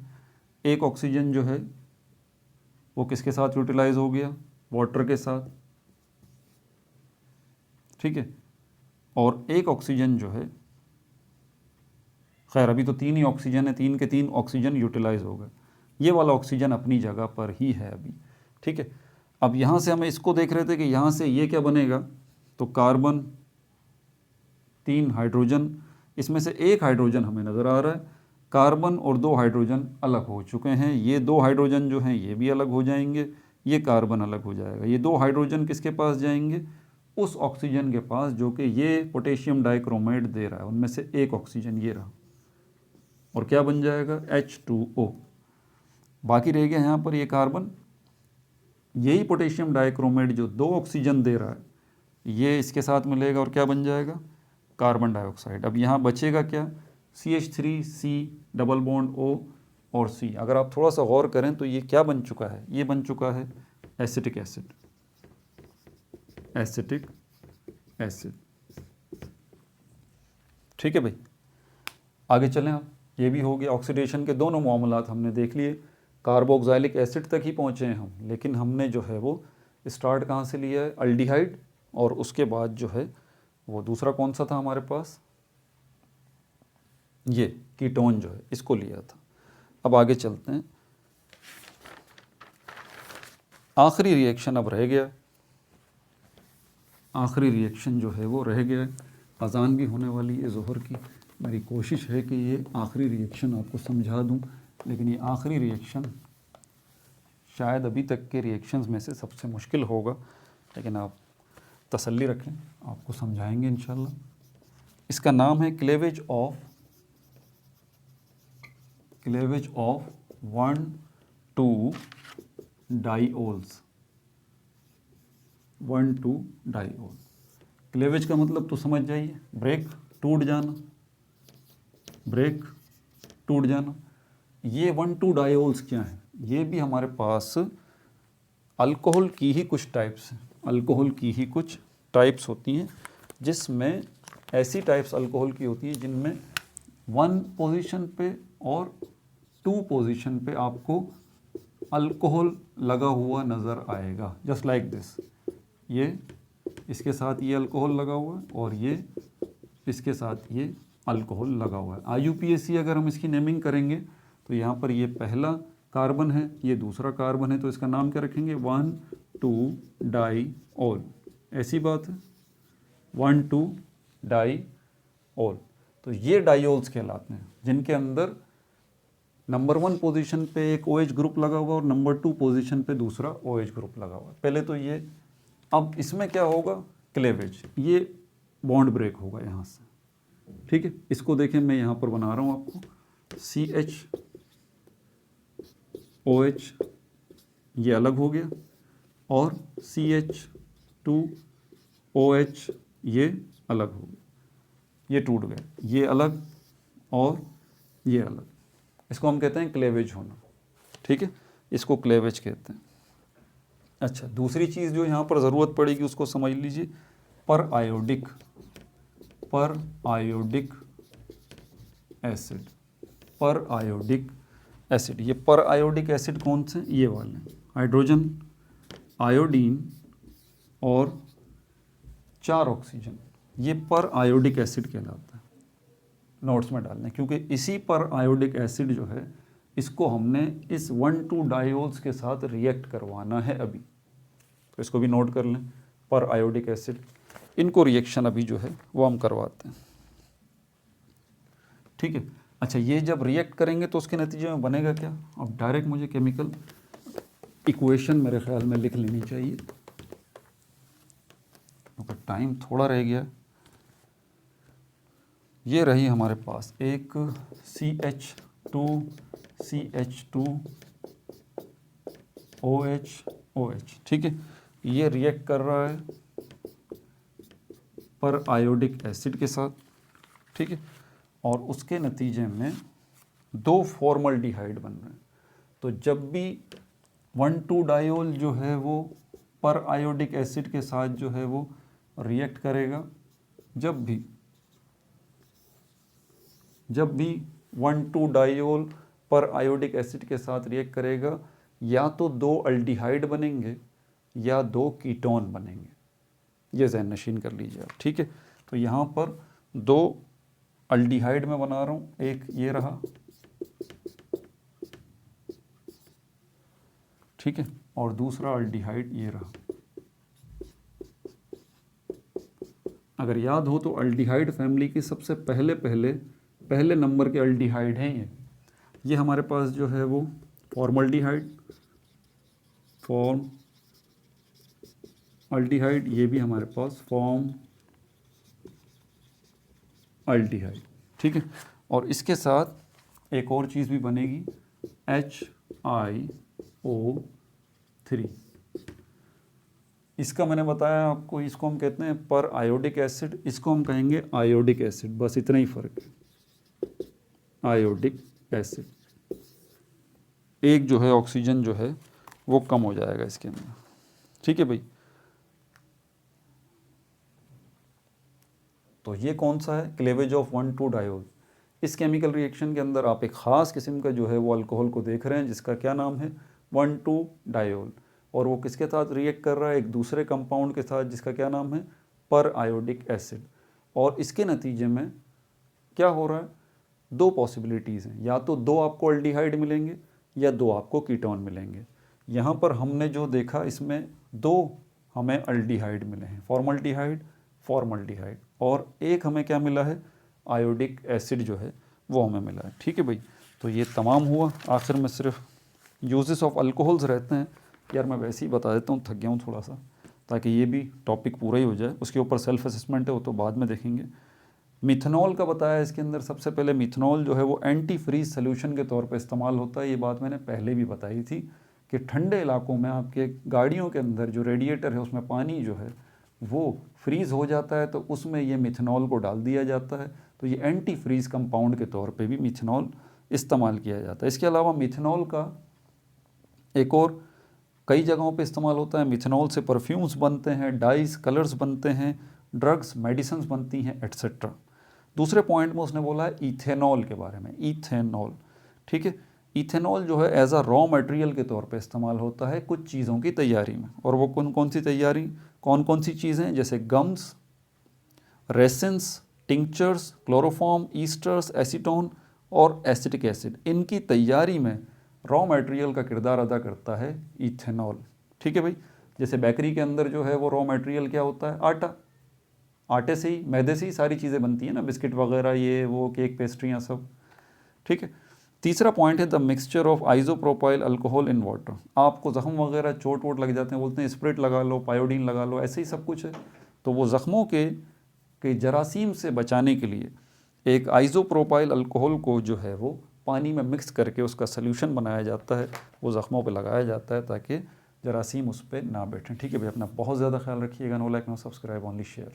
1 ऑक्सीजन जो है वो किसके साथ यूटिलाइज़ हो गया? वाटर के साथ। ठीक है, और 1 ऑक्सीजन जो है, खैर अभी तो 3 ही ऑक्सीजन है, 3 के 3 ऑक्सीजन यूटिलाइज हो गए। ये वाला ऑक्सीजन अपनी जगह पर ही है अभी। ठीक है, अब यहाँ से हमें इसको देख रहे थे कि यहाँ से ये क्या बनेगा, तो कार्बन 3 हाइड्रोजन, इसमें से 1 हाइड्रोजन हमें नज़र आ रहा है, कार्बन और 2 हाइड्रोजन अलग हो चुके हैं। ये 2 हाइड्रोजन जो हैं ये भी अलग हो जाएंगे, ये कार्बन अलग हो जाएगा। ये 2 हाइड्रोजन किसके पास जाएंगे? उस ऑक्सीजन के पास जो कि ये पोटेशियम डाइक्रोमेट दे रहा है। उनमें से 1 ऑक्सीजन ये रहा, और क्या बन जाएगा? H2O। बाकी रह गया यहाँ पर ये कार्बन, यही पोटेशियम डाइक्रोमेट जो 2 ऑक्सीजन दे रहा है ये इसके साथ मिलेगा, और क्या बन जाएगा? Carbon dioxide. अब यहाँ बचेगा क्या? CH3C डबल बॉन्ड O और C। अगर आप थोड़ा सा गौर करें तो ये क्या बन चुका है? ये बन चुका है एसिटिक एसिड, एसिटिक एसिड। ठीक है भाई, आगे चलें आप। ये भी हो गया, ऑक्सीडेशन के दोनों मामलात हमने देख लिए। कार्बोक्सिलिक एसिड तक ही पहुँचे हैं हम, लेकिन हमने जो है वो स्टार्ट कहाँ से लिया है? अल्डिहाइड, और उसके बाद जो है वो दूसरा कौन सा था हमारे पास? ये कीटोन जो है, इसको लिया था। अब आगे चलते हैं, आखिरी रिएक्शन अब रह गया। आखिरी रिएक्शन जो है वो रह गया। अज़ान भी होने वाली है ज़ोहर की। मेरी कोशिश है कि ये आखिरी रिएक्शन आपको समझा दूं, लेकिन ये आखिरी रिएक्शन शायद अभी तक के रिएक्शंस में से सबसे मुश्किल होगा, लेकिन आप तसल्ली रखें, आपको समझाएंगे इंशाल्लाह। इसका नाम है क्लेवेज ऑफ 1,2 डाइओल्स। 1,2 डाइओल। क्लेवेज का मतलब तो समझ जाइए, ब्रेक, टूट जाना, ब्रेक, टूट जाना। ये 1,2 डाइओल्स क्या है? ये भी हमारे पास अल्कोहल की ही कुछ टाइप्स हैं। अल्कोहल की ही कुछ टाइप्स होती हैं, जिसमें ऐसी टाइप्स अल्कोहल की होती है जिनमें 1 पोजीशन पे और 2 पोजीशन पे आपको अल्कोहल लगा हुआ नज़र आएगा, जस्ट लाइक दिस। ये इसके साथ ये अल्कोहल लगा हुआ है, और ये इसके साथ ये अल्कोहल लगा हुआ है। IUPAC अगर हम इसकी नेमिंग करेंगे तो यहाँ पर ये पहला कार्बन है, ये दूसरा कार्बन है, तो इसका नाम क्या रखेंगे? 1,2 डाइओल। ऐसी बात है, 1,2 डाइओल। तो ये डाइओल्स कहलाते हैं, जिनके अंदर नंबर 1 पोजीशन पे एक OH ग्रुप लगा हुआ और नंबर 2 पोजीशन पे दूसरा OH ग्रुप लगा हुआ। पहले तो ये, अब इसमें क्या होगा? क्लेवेज, ये बॉन्ड ब्रेक होगा यहाँ से। ठीक है, इसको देखें, मैं यहाँ पर बना रहा हूँ आपको, CH-OH ये अलग हो गया, और CH2OH ये अलग हो गया, ये टूट गए, ये अलग और ये अलग। इसको हम कहते हैं क्लेवेज होना। ठीक है, इसको क्लेवेज कहते हैं। अच्छा, दूसरी चीज़ जो यहाँ पर ज़रूरत पड़ेगी उसको समझ लीजिए, पर आयोडिक एसिड, पर आयोडिक एसिड। ये पर आयोडिक एसिड कौन से? ये वाले, हाइड्रोजन, आयोडीन और 4 ऑक्सीजन, ये पर आयोडिक एसिड कहलाता है। नोट्स में डालना, क्योंकि इसी पर आयोडिक एसिड जो है इसको हमने इस 1,2 डायोल्स के साथ रिएक्ट करवाना है अभी, तो इसको भी नोट कर लें। पर आयोडिक एसिड, इनको रिएक्शन अभी जो है वो हम करवाते हैं, ठीक है। अच्छा, ये जब रिएक्ट करेंगे तो उसके नतीजे में बनेगा क्या? अब डायरेक्ट मुझे केमिकल इक्वेशन मेरे ख्याल में लिख लेनी चाहिए, क्योंकि टाइम थोड़ा रह गया। ये रही हमारे पास एक CH2OH, ठीक है। ये रिएक्ट कर रहा है पर आयोडिक एसिड के साथ, ठीक है, और उसके नतीजे में 2 फॉर्मल्डिहाइड बन रहे हैं। तो जब भी 1,2 डायोल जो है वो पर आयोडिक एसिड के साथ जो है वो रिएक्ट करेगा, जब भी 1,2 डायोल पर आयोडिक एसिड के साथ रिएक्ट करेगा, या तो 2 अल्डिहाइड बनेंगे या 2 कीटोन बनेंगे। ये ज़हन नशीन कर लीजिए आप, ठीक है। तो यहाँ पर 2 अल्डिहाइड में बना रहा हूँ, एक ये रहा, ठीक है, और दूसरा अल्डिहाइड ये रहा। अगर याद हो तो अल्डिहाइड फैमिली की सबसे पहले नंबर के अल्डिहाइड हैं ये हमारे पास जो है वो फॉर्मल्डिहाइड, अल्डिहाइड, ये भी हमारे पास फॉर्म अल्डिहाइड, ठीक है। और इसके साथ एक और चीज़ भी बनेगी, HiO3। इसका मैंने बताया आपको, इसको हम कहते हैं पर आयोडिक एसिड, इसको हम कहेंगे आयोडिक एसिड, बस इतना ही फ़र्क है। आयोडिक एसिड, एक जो है ऑक्सीजन जो है वो कम हो जाएगा इसके अंदर, ठीक है भाई। तो ये कौन सा है? Cleavage of 1,2 diol. इस केमिकल रिएक्शन के अंदर आप एक ख़ास किस्म का जो है वो अल्कोहल को देख रहे हैं, जिसका क्या नाम है? 1,2 डायोल। और वो किसके साथ रिएक्ट कर रहा है? एक दूसरे कंपाउंड के साथ, जिसका क्या नाम है? पर आयोडिक एसिड। और इसके नतीजे में क्या हो रहा है? 2 पॉसिबिलिटीज़ हैं, या तो 2 आपको अल्डिहाइड मिलेंगे या 2 आपको कीटोन मिलेंगे। यहाँ पर हमने जो देखा, इसमें 2 हमें अल्डिहाइड मिले हैं, फॉर्मल्डिहाइड, और एक हमें क्या मिला है? आयोडिक एसिड जो है वो हमें मिला है, ठीक है भाई। तो ये तमाम हुआ। आखिर में सिर्फ यूजेस ऑफ अल्कोहल्स रहते हैं। यार मैं वैसे ही बता देता हूँ, थक गया हूँ थोड़ा सा, ताकि ये भी टॉपिक पूरा ही हो जाए। उसके ऊपर सेल्फ असेसमेंट है, वो तो बाद में देखेंगे। मिथनॉल का बताया इसके अंदर। सबसे पहले मिथनॉल जो है वो एंटी फ्रीज सोल्यूशन के तौर पे इस्तेमाल होता है। ये बात मैंने पहले भी बताई थी कि ठंडे इलाकों में आपके गाड़ियों के अंदर जो रेडिएटर है उसमें पानी जो है वो फ्रीज़ हो जाता है, तो उसमें ये मिथनॉल को डाल दिया जाता है। तो ये एंटी फ्रीज कंपाउंड के तौर पे भी मिथनॉल इस्तेमाल किया जाता है। इसके अलावा मिथनॉल का एक और कई जगहों पे इस्तेमाल होता है। मिथनॉल से परफ्यूम्स बनते हैं, डाइस, कलर्स बनते हैं, ड्रग्स, मेडिसिन बनती हैं, एट्सेट्रा। दूसरे पॉइंट में उसने बोला है इथेनॉल के बारे में, इथेनॉल, ठीक है। इथेनॉल जो है एज अ रॉ मटेरियल के तौर पे इस्तेमाल होता है कुछ चीज़ों की तैयारी में। और वो कौन कौन सी तैयारी, कौन कौन सी चीज़ें? जैसे gums, resins, tinctures, chloroform, esters, acetone और एसिटिक एसिड, इनकी तैयारी में रॉ मटेरियल का किरदार अदा करता है इथेनॉल, ठीक है भाई। जैसे बेकरी के अंदर जो है वो रॉ मटेरियल क्या होता है? आटा। आटे से ही, मैदे से ही सारी चीज़ें बनती हैं ना, बिस्किट वगैरह, ये वो, केक, पेस्ट्रियाँ सब, ठीक है। तीसरा पॉइंट है the mixture of isopropyl alcohol in water. आपको ज़ख्म वगैरह चोट वोट लग जाते हैं, बोलते हैं स्प्रिट लगा लो, पायोडीन लगा लो, ऐसे ही सब कुछ है। तो वो ज़ख्मों के जरासीम से बचाने के लिए एक आइसोप्रोपाइल अल्कोहल को जो है वो पानी में मिक्स करके उसका सल्यूशन बनाया जाता है, वो ज़ख्मों पे लगाया जाता है ताकि जरासीम उस पर ना बैठें, ठीक है भाई। अपना बहुत ज़्यादा ख्याल रखिएगा। No like, no subscribe, only share.